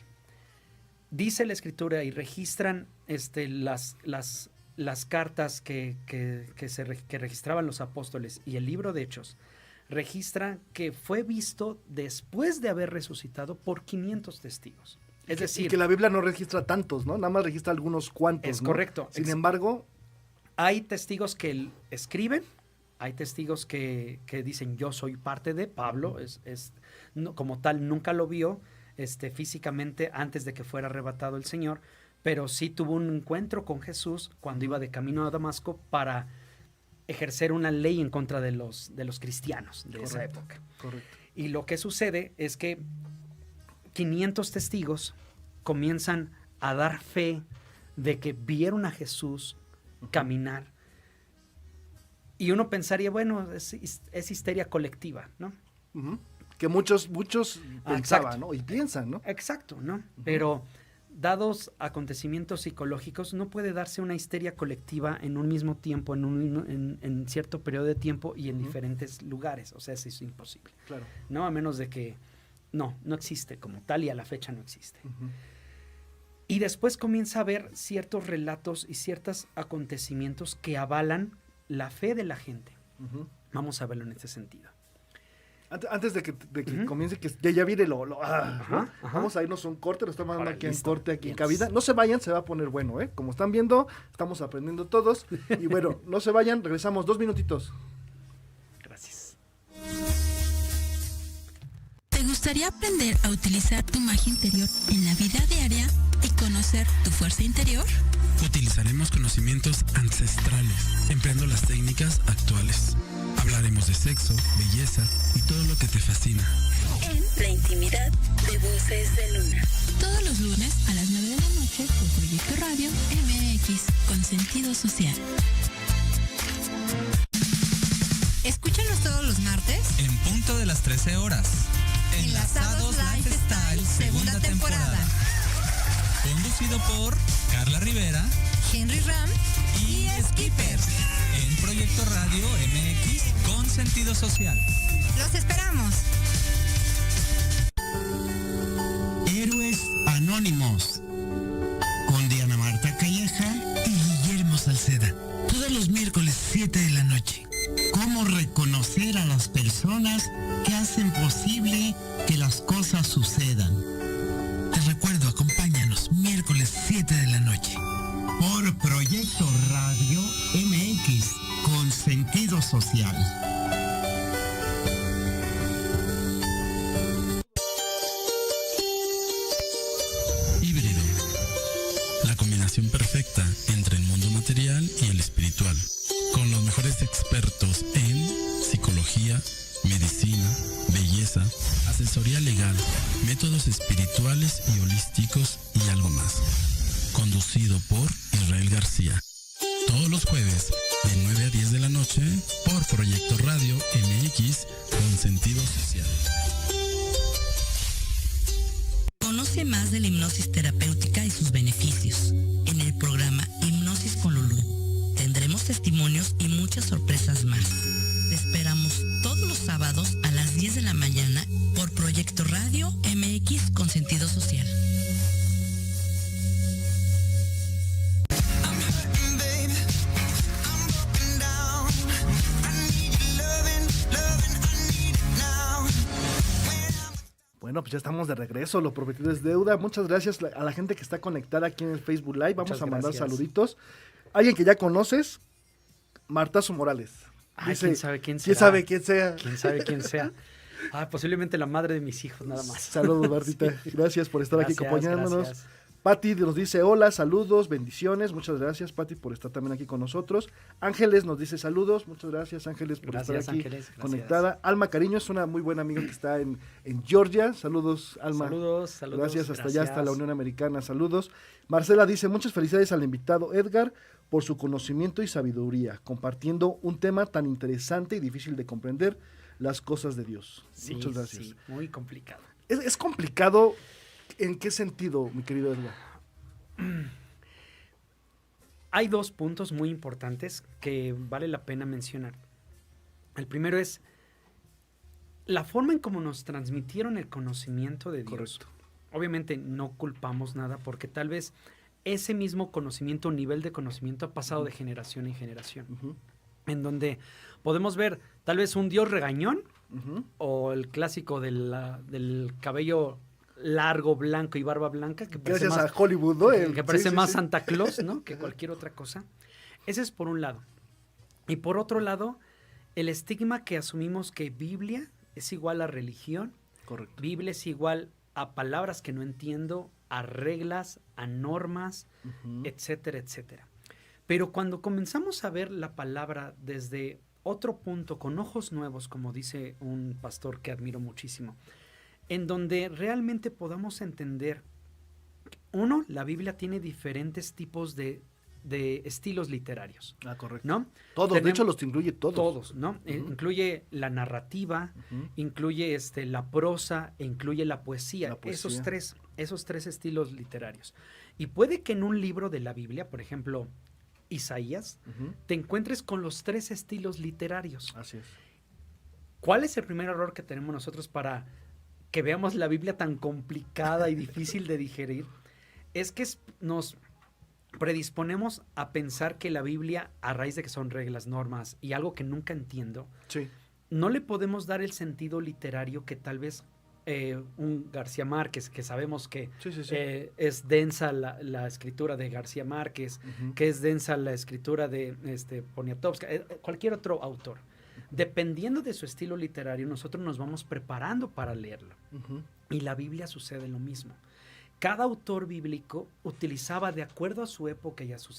S5: Dice la Escritura y registran las cartas que registraban los apóstoles y el libro de Hechos, registra que fue visto después de haber resucitado por 500 testigos. Es decir,
S4: y que la Biblia no registra tantos, ¿no? Nada más registra algunos cuantos.
S5: Es
S4: ¿no?
S5: correcto.
S4: Sin embargo,
S5: hay testigos que escriben, hay testigos que dicen yo soy parte de Pablo, no, como tal nunca lo vio físicamente antes de que fuera arrebatado el Señor, pero sí tuvo un encuentro con Jesús cuando iba de camino a Damasco para ejercer una ley en contra de los cristianos de esa época.
S4: Correcto.
S5: Y lo que sucede es que 500 testigos comienzan a dar fe de que vieron a Jesús caminar. Y uno pensaría, bueno, es histeria colectiva, ¿no?
S4: Que muchos pensaban, ¿no? Y piensan, ¿no?
S5: Exacto, ¿no? Pero dados acontecimientos psicológicos, no puede darse una histeria colectiva en un mismo tiempo, en cierto periodo de tiempo y en diferentes lugares. O sea, eso es imposible.
S4: Claro.
S5: ¿No? A menos de que no existe como tal y a la fecha no existe. Y después comienza a haber ciertos relatos y ciertos acontecimientos que avalan la fe de la gente. Vamos a verlo en este sentido.
S4: Antes de que comience, que ya viene vamos a irnos a un corte, lo estamos dando aquí en corte, aquí en cabina. No se vayan, se va a poner bueno, ¿eh? Como están viendo, estamos aprendiendo todos. Y bueno, no se vayan, regresamos 2 minutitos.
S5: Gracias.
S6: ¿Te gustaría aprender a utilizar tu magia interior en la vida diaria y conocer tu fuerza interior?
S7: Utilizaremos conocimientos ancestrales, empleando las técnicas actuales. Hablaremos de sexo, belleza y todo lo que te fascina.
S6: En La Intimidad de Voces de Luna. Todos los lunes a las 9 de la noche por Proyecto Radio MX con sentido social. Escúchanos todos los martes
S7: En punto de las 13 horas.
S6: Enlazados Lifestyle, segunda temporada.
S7: Conducido por Carla Rivera,
S6: Henry Ram y Skipper.
S7: en Proyecto Radio MX con sentido social.
S6: Los esperamos.
S8: Héroes Anónimos con Diana Marta Calleja y Guillermo Salceda. Todos los miércoles 7 de la noche. Cómo reconocer a las personas que hacen posible que las cosas sucedan. Te recuerdo, acompáñanos miércoles 7 de la noche por Proyecto Radio MX con sentido social.
S7: profesionales expertos en psicología, medicina, belleza, asesoría legal, métodos espirituales y holísticos y algo más. Conducido por Israel García. Todos los jueves de 9 a 10 de la noche por Proyecto Radio MX con sentido social.
S8: Conoce más de la hipnosis terapéutica y sus beneficios en el programa Hipnosis con Lulú. Tendremos testimonios y muchas sorpresas más. Te esperamos todos los sábados a las 10 de la mañana por Proyecto Radio MX con sentido social.
S4: Bueno, pues ya estamos de regreso, lo prometido es deuda. Muchas gracias a la gente que está conectada aquí en el Facebook Live. Vamos a mandar saluditos. Alguien que ya conoces, Martazo Morales.
S5: Dice, ¿quién sabe quién será?
S4: ¿Quién sabe quién sea?
S5: ¿Quién sabe quién sea? Posiblemente la madre de mis hijos, nada más.
S4: Saludos, Martita. Sí. Gracias por estar aquí acompañándonos.
S5: Gracias.
S4: Pati nos dice hola, saludos, bendiciones. Muchas gracias, Pati, por estar también aquí con nosotros. Ángeles nos dice saludos. Muchas gracias, Ángeles, por estar aquí conectada. Alma Cariño es una muy buena amiga que está en Georgia. Saludos, Alma.
S5: Saludos.
S4: Gracias, hasta allá, hasta la Unión Americana. Saludos. Marcela dice, muchas felicidades al invitado Edgar por su conocimiento y sabiduría, compartiendo un tema tan interesante y difícil de comprender, las cosas de Dios.
S5: Sí,
S4: muchas gracias.
S5: Sí, muy complicado.
S4: ¿Es complicado? ¿En qué sentido, mi querido Edgar?
S5: Hay dos puntos muy importantes que vale la pena mencionar. El primero es la forma en cómo nos transmitieron el conocimiento de Dios.
S4: Correcto.
S5: Obviamente no culpamos nada porque tal vez ese mismo conocimiento, nivel de conocimiento ha pasado de generación en generación. En donde podemos ver tal vez un Dios regañón o el clásico del cabello largo, blanco y barba blanca. Que
S4: gracias más, a Hollywood, ¿no?
S5: Que parece más Santa Claus, ¿no? Que cualquier otra cosa. Ese es por un lado. Y por otro lado, el estigma que asumimos que Biblia es igual a religión.
S4: Correcto.
S5: Biblia es igual a palabras que no entiendo, a reglas, a normas, etcétera, etcétera. Pero cuando comenzamos a ver la palabra desde otro punto, con ojos nuevos, como dice un pastor que admiro muchísimo, en donde realmente podamos entender, uno, la Biblia tiene diferentes tipos de estilos literarios.
S4: Correcto.
S5: ¿No?
S4: Todos, de hecho los incluye todos.
S5: Todos, ¿no? Incluye la narrativa, incluye la prosa e incluye la poesía. Esos tres estilos literarios. Y puede que en un libro de la Biblia, por ejemplo, Isaías, te encuentres con los tres estilos literarios.
S4: Así es.
S5: ¿Cuál es el primer error que tenemos nosotros para que veamos la Biblia tan complicada y difícil de digerir? Es que nos predisponemos a pensar que la Biblia, a raíz de que son reglas, normas y algo que nunca entiendo, no le podemos dar el sentido literario que tal vez un García Márquez, que sabemos que es densa la escritura de García Márquez, que es densa la escritura de Poniatowska, cualquier otro autor. Dependiendo de su estilo literario, nosotros nos vamos preparando para leerlo. Y la Biblia sucede lo mismo. Cada autor bíblico utilizaba de acuerdo a su época y a su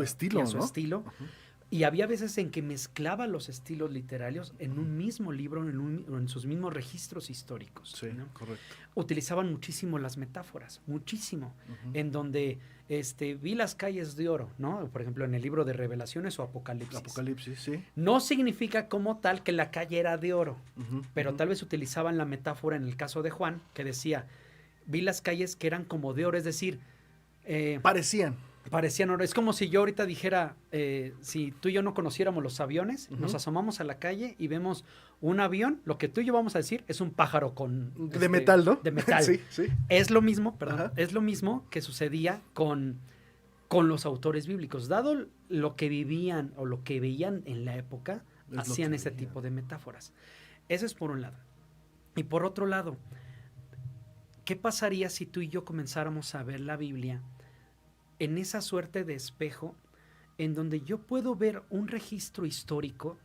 S5: estilo, y había veces en que mezclaba los estilos literarios en un mismo libro, en sus mismos registros históricos.
S4: Sí,
S5: ¿no?
S4: Correcto.
S5: Utilizaban muchísimo las metáforas, muchísimo, en donde vi las calles de oro, ¿no? Por ejemplo, en el libro de Revelaciones o Apocalipsis.
S4: Apocalipsis, sí.
S5: No significa como tal que la calle era de oro, pero tal vez utilizaban la metáfora en el caso de Juan, que decía, vi las calles que eran como de oro, es decir... Parecían oro. Es como si yo ahorita dijera, si tú y yo no conociéramos los aviones, nos asomamos a la calle y vemos un avión, lo que tú y yo vamos a decir es un pájaro
S4: de metal, ¿no?
S5: De metal.
S4: Sí.
S5: Es lo mismo, es lo mismo que sucedía con los autores bíblicos. Dado lo que vivían o lo que veían en la época, hacían ese tipo de metáforas. Eso es por un lado. Y por otro lado, ¿qué pasaría si tú y yo comenzáramos a ver la Biblia en esa suerte de espejo en donde yo puedo ver un registro histórico,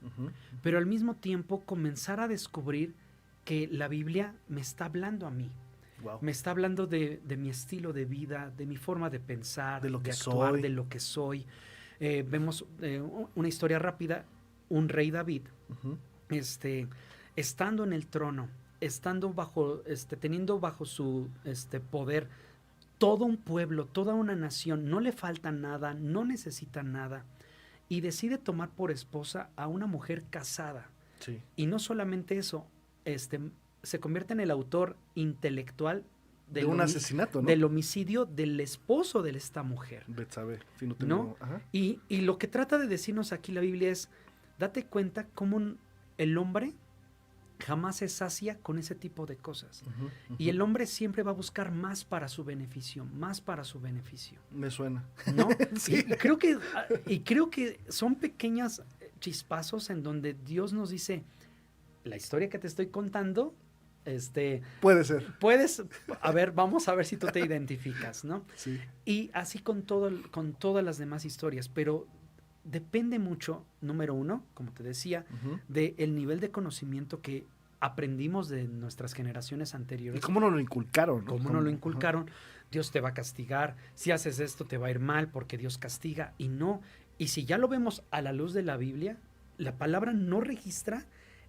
S5: pero al mismo tiempo comenzar a descubrir que la Biblia me está hablando a mí?
S4: Wow.
S5: Me está hablando de mi estilo de vida, de mi forma de pensar,
S4: de lo que
S5: actuar,
S4: soy.
S5: de lo que soy. Vemos una historia rápida. un rey David,
S4: Ujú.
S5: estando en el trono, estando bajo, teniendo bajo su poder todo un pueblo, toda una nación, no le falta nada, no necesita nada, y decide tomar por esposa a una mujer casada.
S4: Sí.
S5: Y no solamente eso, se convierte en el autor intelectual
S4: De un asesinato, ¿no?
S5: del homicidio del esposo de esta mujer.
S4: Betsabé. Sí, no tengo...
S5: ¿No?
S4: Ajá.
S5: Y lo que trata de decirnos aquí la Biblia es, date cuenta cómo el hombre jamás se sacia con ese tipo de cosas.
S4: Ujú, ujú.
S5: Y el hombre siempre va a buscar más para su beneficio, más para su beneficio.
S4: Me suena.
S5: ¿No?
S4: Sí.
S5: Y creo que son pequeños chispazos en donde Dios nos dice, la historia que te estoy contando,
S4: Puede ser.
S5: puedes, a ver, vamos a ver si tú te identificas, ¿no?
S4: Sí.
S5: Y así con todas las demás historias, pero depende mucho, número uno, como te decía,
S4: Ujú.
S5: del nivel de conocimiento que aprendimos de nuestras generaciones
S4: ¿Y
S5: anteriores.
S4: cómo nos lo inculcaron? ¿no?
S5: Como nos lo inculcaron, Dios te va a castigar, si haces esto te va a ir mal porque Dios castiga, y no. Y si ya lo vemos a la luz de la Biblia, la palabra no registra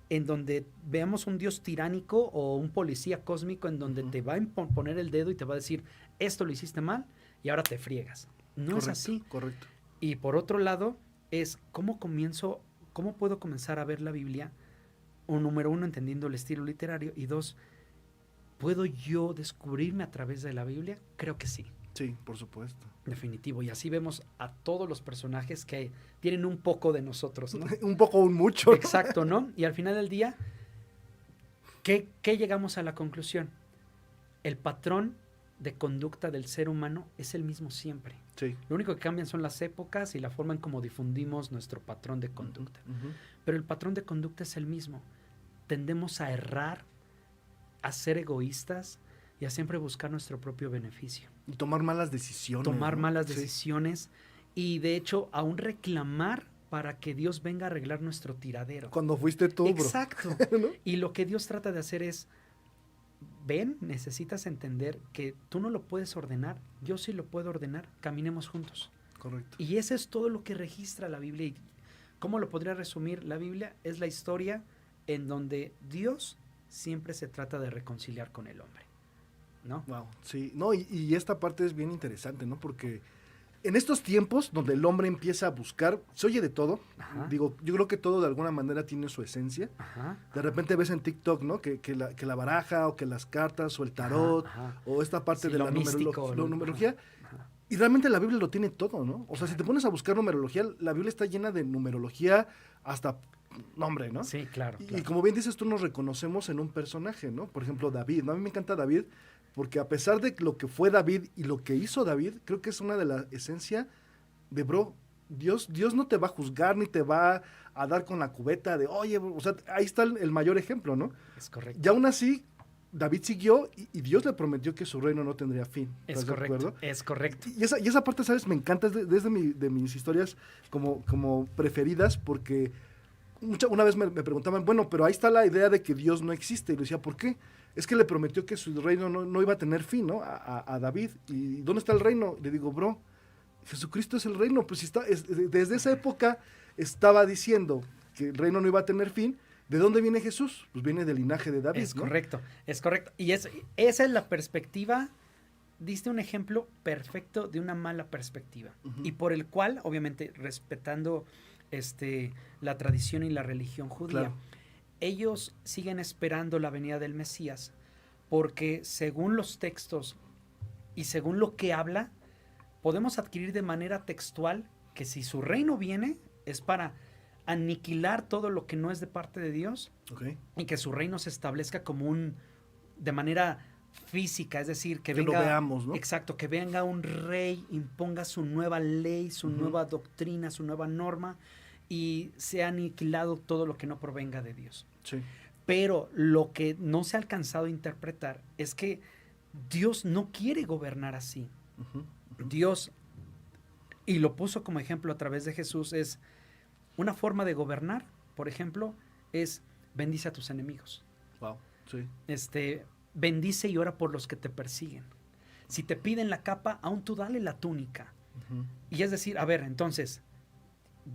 S5: en donde veamos un Dios tiránico o un policía cósmico en donde
S4: Ujú.
S5: te va a poner el dedo y te va a decir, esto lo hiciste mal y ahora te friegas. No
S4: Correcto,
S5: es así.
S4: Correcto.
S5: Y por otro lado, es cómo puedo comenzar a ver la Biblia, o número uno, entendiendo el estilo literario, y dos, ¿puedo yo descubrirme a través de la Biblia? Creo que sí,
S4: Sí, por supuesto.
S5: definitivo. Y así vemos a todos los personajes que tienen un poco de nosotros, ¿no?
S4: Un poco, un mucho. ¿no?
S5: Exacto, ¿no? Y al final del día, ¿qué llegamos a la conclusión? El patrón de conducta del ser humano es el mismo siempre.
S4: Sí.
S5: Lo único que cambian son las épocas y la forma en cómo difundimos nuestro patrón de conducta.
S4: Ujú.
S5: Pero el patrón de conducta es el mismo. Tendemos a errar, a ser egoístas y a siempre buscar nuestro propio beneficio.
S4: Y tomar malas decisiones.
S5: Tomar
S4: ¿no?
S5: malas
S4: Sí.
S5: decisiones y de hecho aún reclamar para que Dios venga a arreglar nuestro tiradero.
S4: Cuando fuiste tú, bro.
S5: Exacto.
S4: ¿No?
S5: Y lo que Dios trata de hacer es, ven, necesitas entender que tú no lo puedes ordenar, yo sí lo puedo ordenar, caminemos juntos.
S4: Correcto.
S5: Y eso es todo lo que registra la Biblia. ¿Y cómo lo podría resumir? La Biblia es la historia en donde Dios siempre se trata de reconciliar con el hombre, ¿no?
S4: Wow, sí. No, y esta parte es bien interesante, ¿no? Porque en estos tiempos donde el hombre empieza a buscar, se oye de todo.
S5: Ajá.
S4: Digo, yo creo que todo de alguna manera tiene su esencia.
S5: Ajá.
S4: De repente ves en TikTok, ¿no? Que la baraja o que las cartas o el tarot
S5: Ajá.
S4: o esta parte
S5: Sí,
S4: de
S5: lo
S4: la
S5: místico,
S4: numerología.
S5: Ajá.
S4: Y realmente la Biblia lo tiene todo, ¿no? O sea, si te pones a buscar numerología, la Biblia está llena de numerología hasta nombre, ¿no?
S5: Sí, claro.
S4: Y como bien dices, tú nos reconocemos en un personaje, ¿no? Por ejemplo, David, ¿no? A mí me encanta David porque a pesar de lo que fue David y lo que hizo David, creo que es una de la esencia de, bro, Dios no te va a juzgar ni te va a dar con la cubeta de, oye, bro", o sea, ahí está el mayor ejemplo, ¿no?
S5: Es correcto.
S4: Y aún así, David siguió y Dios le prometió que su reino no tendría fin.
S5: Es
S4: ¿Estás de
S5: correcto.
S4: acuerdo?
S5: Es correcto.
S4: Y esa parte, ¿sabes? Me encanta, es de mis historias como preferidas, porque una vez me preguntaban, bueno, pero ahí está la idea de que Dios no existe. Y le decía, ¿por qué? Es que le prometió que su reino no iba a tener fin, ¿no? A David. ¿Y dónde está el reino? Le digo, bro, Jesucristo es el reino. Pues desde esa época estaba diciendo que el reino no iba a tener fin. ¿De dónde viene Jesús? Pues viene del linaje de David,
S5: Es
S4: ¿no?
S5: correcto, es correcto. Y esa es la perspectiva, diste un ejemplo perfecto de una mala perspectiva.
S4: Ujú.
S5: Y por el cual, obviamente, respetando la tradición y la religión judía,
S4: Claro.
S5: ellos siguen esperando la venida del Mesías, porque según los textos y según lo que habla, podemos adquirir de manera textual que si su reino viene, es para aniquilar todo lo que no es de parte de Dios
S4: Ok.
S5: y que su reino se establezca como de manera física, es decir, que
S4: Que lo
S5: venga,
S4: veamos, ¿no?
S5: exacto, que venga un rey, imponga su nueva ley, su
S4: Ujú.
S5: nueva doctrina, su nueva norma y sea aniquilado todo lo que no provenga de Dios.
S4: Sí.
S5: Pero lo que no se ha alcanzado a interpretar es que Dios no quiere gobernar así.
S4: Ujú.
S5: Dios, y lo puso como ejemplo a través de Jesús, es una forma de gobernar, por ejemplo, es bendice a tus enemigos.
S4: Wow. Sí.
S5: Bendice y ora por los que te persiguen. Si te piden la capa, aún tú dale la túnica.
S4: Ujú.
S5: Y es decir, a ver, entonces,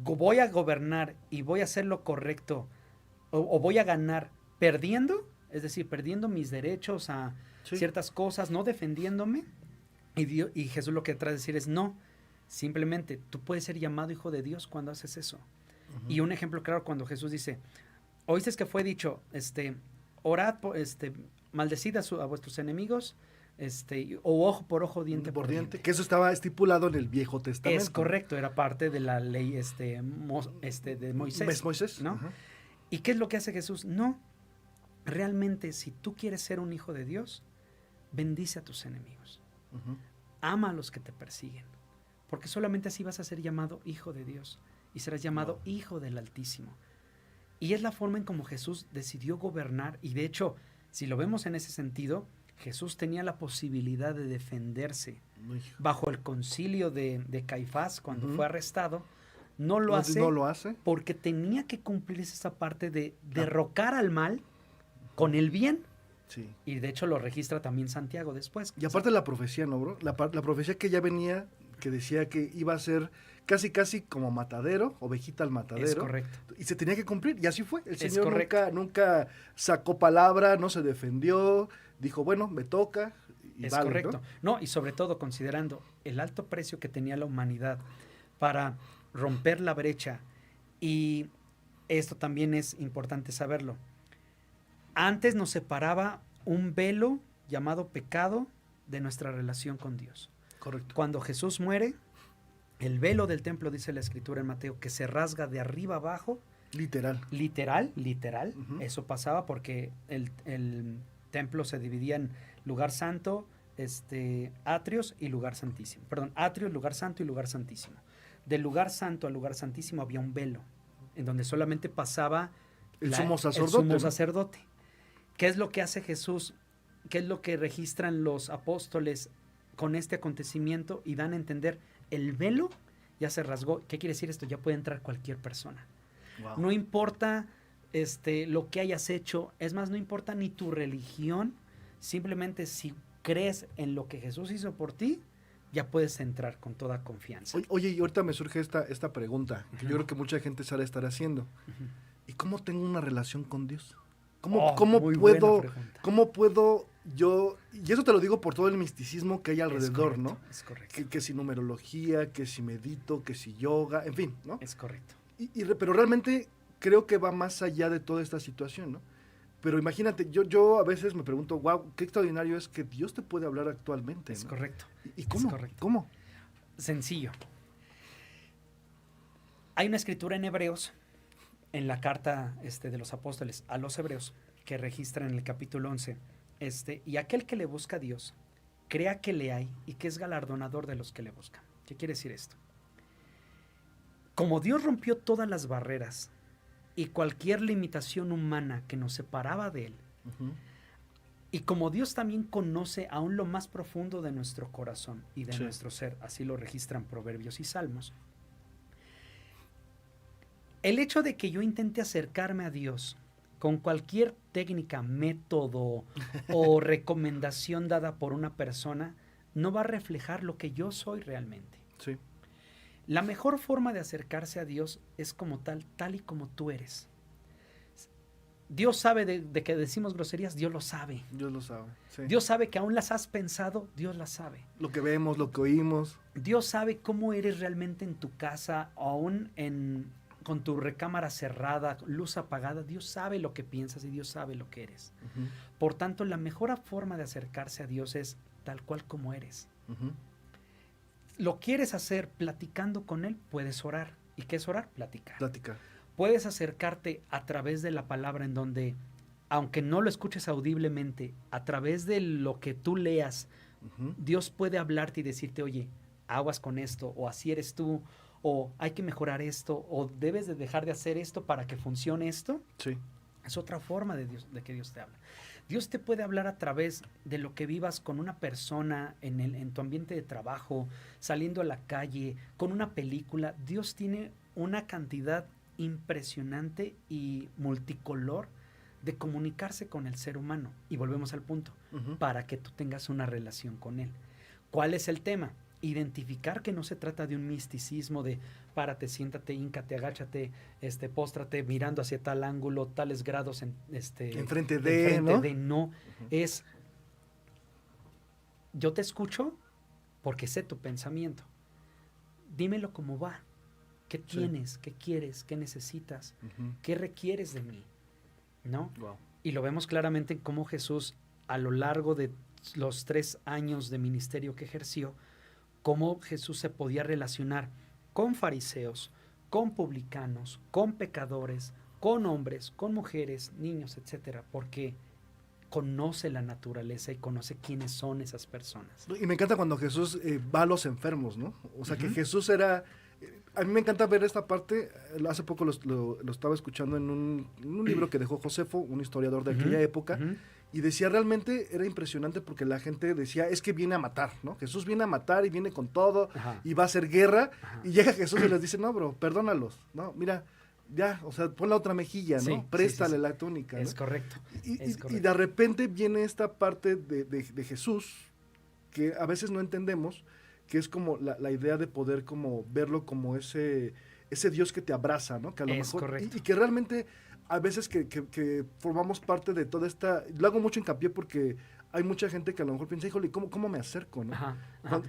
S5: voy a gobernar y voy a hacer lo correcto o voy a ganar perdiendo, es decir, perdiendo mis derechos a ciertas cosas, no defendiéndome, y Jesús lo que trata de decir es no, simplemente tú puedes ser llamado hijo de Dios cuando haces eso. Y un ejemplo claro cuando Jesús dice, oíste que fue dicho, orad, maldecid a vuestros enemigos, o ojo por ojo, diente por diente.
S4: Que eso estaba estipulado en el Viejo Testamento.
S5: Es correcto, era parte de la ley de Moisés.
S4: ¿Es Moisés?
S5: ¿No? ¿Y qué es lo que hace Jesús? No, realmente si tú quieres ser un hijo de Dios, bendice a tus enemigos. Ama a los que te persiguen, porque solamente así vas a ser llamado hijo de Dios y serás llamado hijo del Altísimo. Y es la forma en como Jesús decidió gobernar, y de hecho, si lo vemos en ese sentido, Jesús tenía la posibilidad de defenderse bajo el concilio de Caifás cuando fue arrestado. No lo hace porque tenía que cumplirse esa parte de derrocar al mal con el bien.
S4: Sí.
S5: Y de hecho lo registra también Santiago después.
S4: Y aparte la profecía, ¿no, bro? La profecía que ya venía, que decía que iba a ser casi como matadero, ovejita al matadero.
S5: Es correcto.
S4: Y se tenía que cumplir, y así fue. El Señor nunca sacó palabra, no se defendió, dijo, bueno, me toca. Y
S5: es
S4: vale,
S5: correcto. ¿No? Y sobre todo considerando el alto precio que tenía la humanidad para romper la brecha, y esto también es importante saberlo. Antes nos separaba un velo llamado pecado de nuestra relación con Dios.
S4: Correcto.
S5: Cuando Jesús muere, el velo del templo, dice la Escritura en Mateo, que se rasga de arriba abajo.
S4: Literal.
S5: Eso pasaba porque el templo se dividía en lugar santo, atrios y lugar santísimo. Perdón, atrios, lugar santo y lugar santísimo. Del lugar santo al lugar santísimo había un velo, en donde solamente pasaba
S4: el sumo sacerdote.
S5: ¿Qué es lo que hace Jesús? ¿Qué es lo que registran los apóstoles con este acontecimiento? Y dan a entender, el velo ya se rasgó. ¿Qué quiere decir esto? Ya puede entrar cualquier persona. Wow. No importa lo que hayas hecho, es más, no importa ni tu religión, simplemente si crees en lo que Jesús hizo por ti, ya puedes entrar con toda confianza.
S4: Oye, y ahorita me surge esta pregunta, que yo creo que mucha gente se ha de estar haciendo. ¿Y cómo tengo una relación con Dios? ¿Cómo puedo yo, y eso te lo digo por todo el misticismo que hay alrededor, ¿no?
S5: Es correcto.
S4: Que si numerología, que si medito, que si yoga, en fin, ¿no?
S5: Es correcto.
S4: Pero realmente creo que va más allá de toda esta situación, ¿no? Pero imagínate, yo a veces me pregunto, wow, qué extraordinario es que Dios te puede hablar actualmente, ¿no?
S5: Es correcto.
S4: ¿Y cómo?
S5: Es correcto.
S4: ¿Cómo?
S5: Sencillo. Hay una escritura en Hebreos, en la carta de los apóstoles a los hebreos, que registra en el capítulo 11, y aquel que le busca a Dios, crea que le hay y que es galardonador de los que le buscan. ¿Qué quiere decir esto? Como Dios rompió todas las barreras y cualquier limitación humana que nos separaba de Él, y como Dios también conoce aún lo más profundo de nuestro corazón y de nuestro ser, así lo registran Proverbios y Salmos, el hecho de que yo intente acercarme a Dios con cualquier técnica, método o recomendación dada por una persona no va a reflejar lo que yo soy realmente.
S4: Sí.
S5: La mejor forma de acercarse a Dios es como tal y como tú eres. Dios sabe de que decimos groserías, Dios lo sabe.
S4: Dios lo sabe, sí.
S5: Dios sabe que aún las has pensado, Dios las sabe.
S4: Lo que vemos, lo que oímos.
S5: Dios sabe cómo eres realmente en tu casa, aún con tu recámara cerrada, luz apagada. Dios sabe lo que piensas y Dios sabe lo que eres. Por tanto, la mejor forma de acercarse a Dios es tal cual como eres. Lo quieres hacer platicando con Él, puedes orar. ¿Y qué es orar? Platicar. Puedes acercarte a través de la palabra, en donde, aunque no lo escuches audiblemente, a través de lo que tú leas, Dios puede hablarte y decirte, oye, aguas con esto, o así eres tú, o hay que mejorar esto, o debes de dejar de hacer esto para que funcione esto.
S4: Sí.
S5: Es otra forma de que Dios te habla. Dios te puede hablar a través de lo que vivas con una persona en tu ambiente de trabajo, saliendo a la calle, con una película. Dios tiene una cantidad impresionante y multicolor de comunicarse con el ser humano. Y volvemos al punto, para que tú tengas una relación con Él. ¿Cuál es el tema? identificar que no se trata de un misticismo de párate, siéntate, híncate, agáchate, póstrate mirando hacia tal ángulo, tales grados
S4: enfrente de,
S5: ¿no? Es yo te escucho porque sé tu pensamiento. Dímelo cómo va. ¿Qué tienes? ¿Qué quieres? ¿Qué necesitas? ¿Qué requieres de mí? ¿No?
S4: Wow.
S5: Y lo vemos claramente en cómo Jesús, a lo largo de los 3 años de ministerio que ejerció, cómo Jesús se podía relacionar con fariseos, con publicanos, con pecadores, con hombres, con mujeres, niños, etcétera, porque conoce la naturaleza y conoce quiénes son esas personas.
S4: Y me encanta cuando Jesús va a los enfermos, ¿no? O sea, que Jesús era... A mí me encanta ver esta parte. Hace poco lo estaba escuchando en un libro que dejó Josefo, un historiador de aquella época, y decía, realmente era impresionante porque la gente decía, es que viene a matar, ¿no? Jesús viene a matar y viene con todo, y va a hacer guerra, y llega Jesús y les dice, no, bro, perdónalos, ¿no? Mira, ya, o sea, pon la otra mejilla, ¿no?
S5: Sí,
S4: Préstale la túnica, ¿no?
S5: Es correcto.
S4: Y de repente viene esta parte de Jesús que a veces no entendemos, que es como la idea de poder como verlo como ese Dios que te abraza, ¿no? Que a lo
S5: Es
S4: mejor,
S5: correcto.
S4: y que realmente a veces que formamos parte de toda esta... Lo hago mucho hincapié porque hay mucha gente que a lo mejor piensa, híjole, ¿cómo me acerco, no?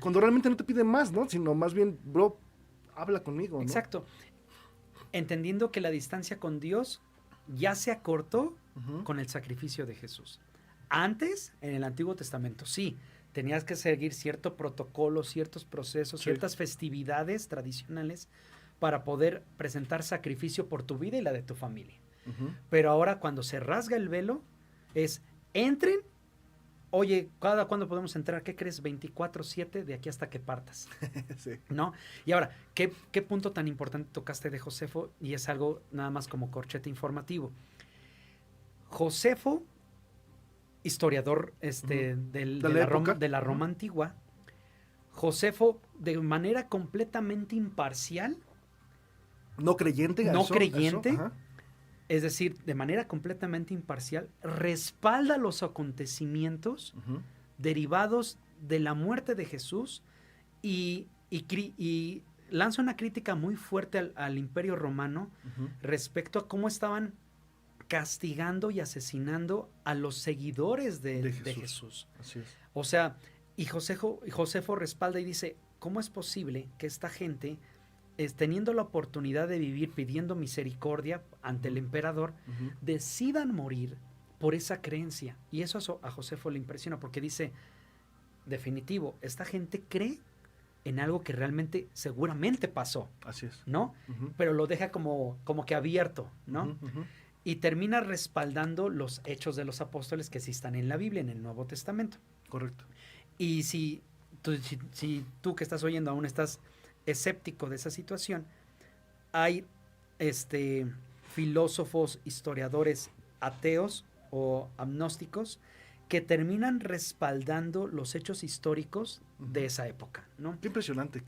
S4: Cuando realmente no te pide más, ¿no? Sino más bien, bro, habla conmigo, ¿no?
S5: Exacto. Entendiendo que la distancia con Dios ya se acortó con el sacrificio de Jesús. Antes, en el Antiguo Testamento, sí, tenías que seguir cierto protocolo, ciertos procesos, ciertas festividades tradicionales para poder presentar sacrificio por tu vida y la de tu familia. Pero ahora cuando se rasga el velo es, entren, oye, ¿cada cuándo podemos entrar? ¿Qué crees? 24/7 de aquí hasta que partas.
S4: Sí.
S5: ¿No? Y ahora, ¿qué punto tan importante tocaste de Josefo? Y es algo nada más como corchete informativo. Josefo, historiador de la Roma antigua, Josefo, de manera completamente imparcial,
S4: no creyente,
S5: es decir, de manera completamente imparcial, respalda los acontecimientos derivados de la muerte de Jesús y lanza una crítica muy fuerte al Imperio Romano respecto a cómo estaban castigando y asesinando a los seguidores de Jesús.
S4: Así es.
S5: O sea, y Josefo respalda y dice, ¿cómo es posible que esta gente, teniendo la oportunidad de vivir pidiendo misericordia ante el emperador, decidan morir por esa creencia? Y eso a Josefo le impresiona porque dice, definitivo, esta gente cree en algo que realmente seguramente pasó.
S4: Así es.
S5: ¿No? Pero lo deja como que abierto, ¿no? Y termina respaldando los hechos de los apóstoles que sí están en la Biblia, en el Nuevo Testamento.
S4: Correcto.
S5: Y si tú que estás oyendo aún estás escéptico de esa situación, hay filósofos, historiadores ateos o agnósticos que terminan respaldando los hechos históricos de esa época, ¿no?
S4: Qué impresionante,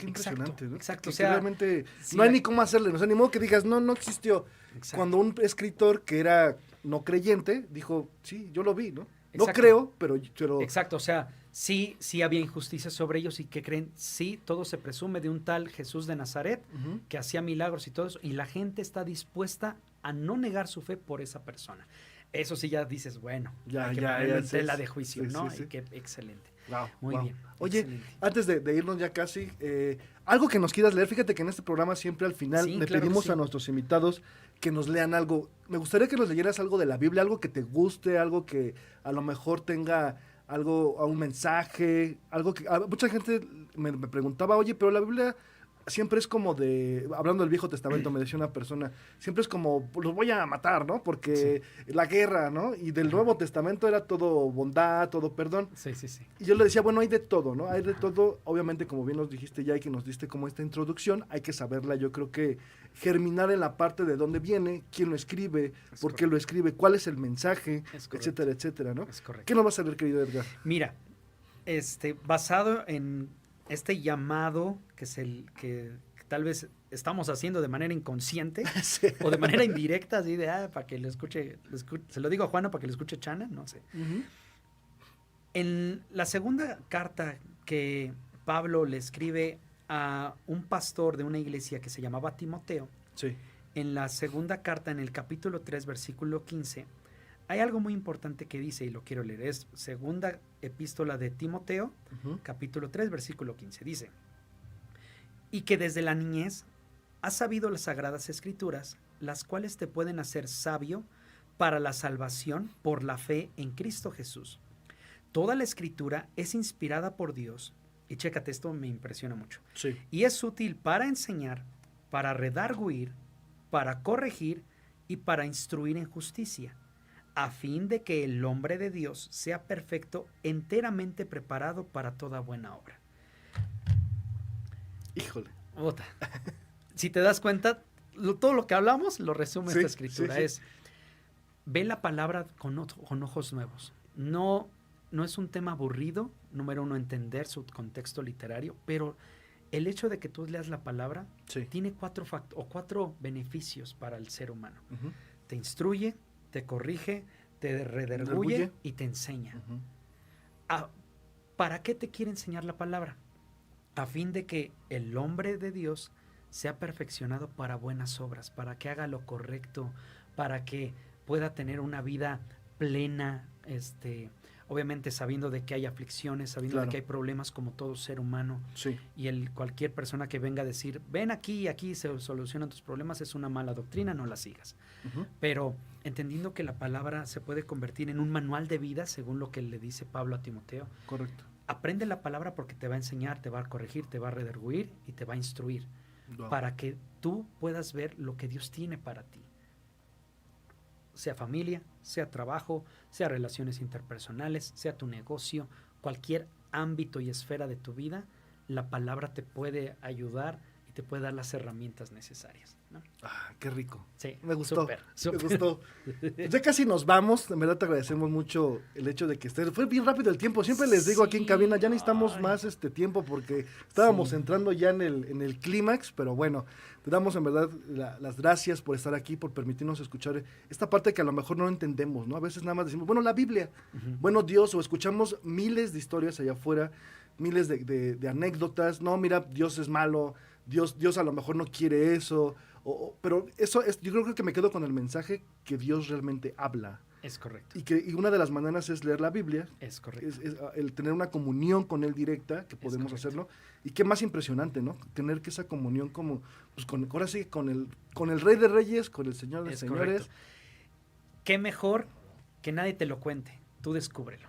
S4: ¿no?
S5: Exacto.
S4: O sea, realmente no hay ni cómo hacerle, o sea, ni modo que digas, no existió. Exacto. Cuando un escritor que era no creyente dijo, sí, yo lo vi, ¿no? Exacto. No creo, pero...
S5: Exacto, o sea, sí había injusticias sobre ellos y que creen, sí, todo se presume de un tal Jesús de Nazaret que hacía milagros y todo eso, y la gente está dispuesta a no negar su fe por esa persona. Eso sí ya dices, bueno, hay que ponerlo en tela de juicio, ¿no? Sí. Qué excelente.
S4: Wow,
S5: Muy bien.
S4: Oye,
S5: excelente.
S4: Antes de irnos ya casi, algo que nos quieras leer. Fíjate que en este programa siempre al final le pedimos a nuestros invitados que nos lean algo. Me gustaría que nos leyeras algo de la Biblia, algo que te guste, algo que a lo mejor tenga un mensaje, algo que... mucha gente me preguntaba, oye, pero la Biblia... siempre es como hablando del Viejo Testamento, me decía una persona, siempre es como, los voy a matar, ¿no? Porque la guerra, ¿no? Y del Nuevo Testamento era todo bondad, todo perdón.
S5: Sí.
S4: Y yo le decía, bueno, hay de todo, ¿no? Hay de todo, obviamente, como bien nos dijiste ya y que nos diste como esta introducción, hay que saberla, yo creo que germinar en la parte de dónde viene, quién lo escribe, por qué lo escribe, cuál es el mensaje, etcétera, etcétera, ¿no?
S5: Es correcto.
S4: ¿Qué nos vas a leer, querido Edgar?
S5: Mira, basado en este llamado que es el que tal vez estamos haciendo de manera inconsciente o de manera indirecta, así de, para que lo escuche, se lo digo a Juana para que lo escuche Chana, no sé. En la segunda carta que Pablo le escribe a un pastor de una iglesia que se llamaba Timoteo.
S4: Sí.
S5: En la segunda carta, en el capítulo 3, versículo 15, hay algo muy importante que dice, y lo quiero leer, es segunda epístola de Timoteo, capítulo 3, versículo 15, dice: y que desde la niñez has sabido las sagradas escrituras, las cuales te pueden hacer sabio para la salvación por la fe en Cristo Jesús. Toda la escritura es inspirada por Dios, y chécate, esto me impresiona mucho,
S4: Sí.
S5: y es útil para enseñar, para redarguir, para corregir y para instruir en justicia, a fin de que el hombre de Dios sea perfecto, enteramente preparado para toda buena obra.
S4: Híjole.
S5: Ota. Si te das cuenta, todo lo que hablamos lo resume
S4: Sí,
S5: esta escritura.
S4: sí, sí.
S5: Es, ve la palabra con ojos nuevos. No es un tema aburrido, número uno, entender su contexto literario, pero el hecho de que tú leas la palabra
S4: Sí.
S5: tiene cuatro beneficios para el ser humano.
S4: Ujú.
S5: Te instruye, te corrige, te redarguye
S4: Redarguye.
S5: y te enseña.
S4: Ujú.
S5: ¿Para qué te quiere enseñar la palabra? A fin de que el hombre de Dios sea perfeccionado para buenas obras, para que haga lo correcto, para que pueda tener una vida plena, obviamente sabiendo de que hay aflicciones, sabiendo
S4: Claro.
S5: de que hay problemas como todo ser humano,
S4: Sí.
S5: y cualquier persona que venga a decir, ven aquí y aquí se solucionan tus problemas, es una mala doctrina, no la sigas.
S4: Ujú.
S5: Pero entendiendo que la palabra se puede convertir en un manual de vida, según lo que le dice Pablo a Timoteo,
S4: Correcto.
S5: aprende la palabra porque te va a enseñar, te va a corregir, te va a redarguir y te va a instruir,
S4: Wow.
S5: para que tú puedas ver lo que Dios tiene para ti. Sea familia, sea trabajo, sea relaciones interpersonales, sea tu negocio, cualquier ámbito y esfera de tu vida, la palabra te puede ayudar y te puede dar las herramientas necesarias, ¿no?
S4: Ah, qué rico.
S5: Sí,
S4: Me gustó.
S5: súper,
S4: Me
S5: súper.
S4: gustó. Pues ya casi nos vamos. En verdad te agradecemos mucho el hecho de que estés. Fue bien rápido el tiempo. Siempre les digo aquí en
S5: Sí,
S4: cabina, ya necesitamos
S5: ay.
S4: más tiempo porque estábamos
S5: Sí.
S4: entrando ya en el clímax. Pero bueno, te damos en verdad las gracias por estar aquí, por permitirnos escuchar esta parte que a lo mejor no entendemos, ¿no? A veces nada más decimos, bueno, la Biblia, bueno, Dios, o escuchamos miles de historias allá afuera, miles de anécdotas. No, mira, Dios es malo, Dios a lo mejor no quiere eso. Pero eso es, yo creo que me quedo con el mensaje que Dios realmente habla.
S5: Es correcto,
S4: Y una de las maneras es leer la Biblia,
S5: es correcto.
S4: es el tener una comunión con Él directa, que podemos
S5: correcto.
S4: hacerlo. Y qué más impresionante, ¿no? Tener que esa comunión como, pues ahora sí, con el Rey de Reyes, con el Señor de
S5: Es
S4: Señores.
S5: correcto. Qué mejor que nadie te lo cuente, tú descúbrelo,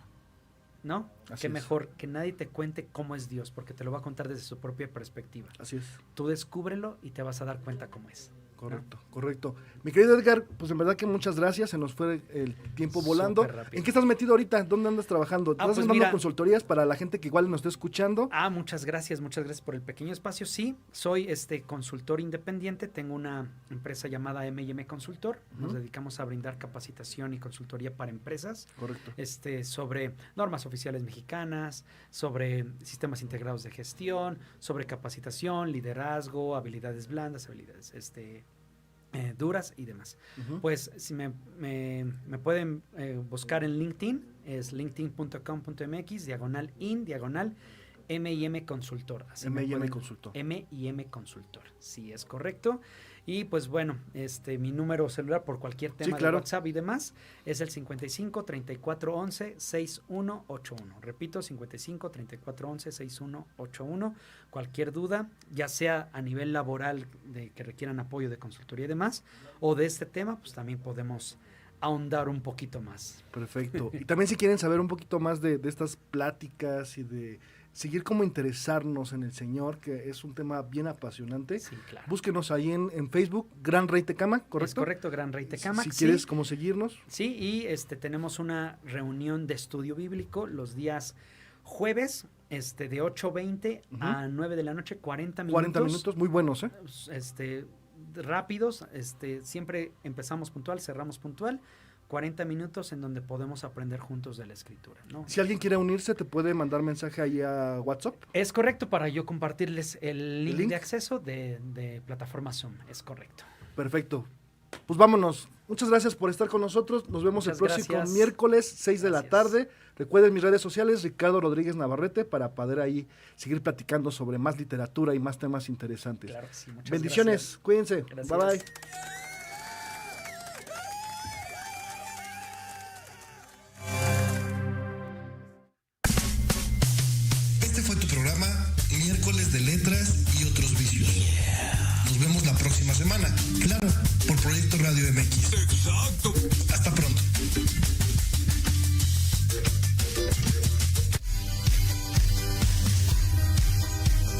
S5: ¿no?
S4: Así
S5: Qué
S4: es.
S5: mejor que nadie te cuente cómo es Dios, porque te lo va a contar desde su propia perspectiva.
S4: Así es.
S5: Tú descúbrelo y te vas a dar cuenta cómo es.
S4: Correcto, correcto. Mi querido Edgar, pues en verdad que muchas gracias, se nos fue el tiempo volando.
S5: Súper rápido.
S4: ¿En qué estás metido ahorita? ¿Dónde andas trabajando? ¿Estás
S5: pues
S4: dando
S5: mira.
S4: consultorías para la gente que igual nos esté escuchando?
S5: Muchas gracias por el pequeño espacio. Sí, soy consultor independiente, tengo una empresa llamada M&M Consultor, nos
S4: Ujú.
S5: dedicamos a brindar capacitación y consultoría para empresas,
S4: Correcto.
S5: sobre normas oficiales mexicanas, sobre sistemas integrados de gestión, sobre capacitación, liderazgo, habilidades blandas, habilidades duras y demás.
S4: Ujú.
S5: Pues si me pueden buscar en LinkedIn, es linkedin.com.mx, /in, M&M Consultor. Así me
S4: M&M
S5: pueden-
S4: Consultor.
S5: M&M Consultor, sí, es correcto. Y pues bueno, mi número celular por cualquier tema
S4: claro.
S5: de WhatsApp y demás es el 55 34 11 6181. Repito, 55 34 11 6181. Cualquier duda, ya sea a nivel laboral de que requieran apoyo de consultoría y demás, o de este tema, pues también podemos ahondar un poquito más.
S4: Perfecto. Y también si quieren saber un poquito más de estas pláticas y de seguir como interesarnos en el Señor, que es un tema bien apasionante,
S5: Sí, claro.
S4: búsquenos ahí en Facebook, Gran Rey Tecama, ¿correcto?
S5: Es correcto, Gran Rey Tecámac.
S4: Si
S5: sí.
S4: quieres como seguirnos.
S5: Sí, y tenemos una reunión de estudio bíblico los días jueves, de 8:20
S4: Ujú.
S5: a 9 de la noche, 40 minutos.
S4: 40 minutos, muy buenos, ¿eh?
S5: Rápidos, siempre empezamos puntual, cerramos puntual, 40 minutos en donde podemos aprender juntos de la Escritura, ¿no?
S4: Si alguien quiere unirse, te puede mandar mensaje ahí a WhatsApp.
S5: Es correcto, para yo compartirles el link
S4: link?
S5: de acceso de plataforma Zoom, es correcto.
S4: Perfecto. Pues vámonos. Muchas gracias por estar con nosotros. Nos vemos
S5: Muchas
S4: el próximo
S5: gracias.
S4: miércoles, 6 de la
S5: Gracias.
S4: tarde. Recuerden mis redes sociales, Ricardo Rodríguez Navarrete, para poder ahí seguir platicando sobre más literatura y más temas interesantes.
S5: Claro que sí, muchas
S4: Bendiciones,
S5: gracias.
S4: cuídense.
S5: Gracias.
S4: Bye bye.
S8: Este fue tu programa Miércoles de Letras y otros vicios. Nos vemos la próxima semana. Claro, por Proyecto Radio MX. Exacto. Hasta pronto.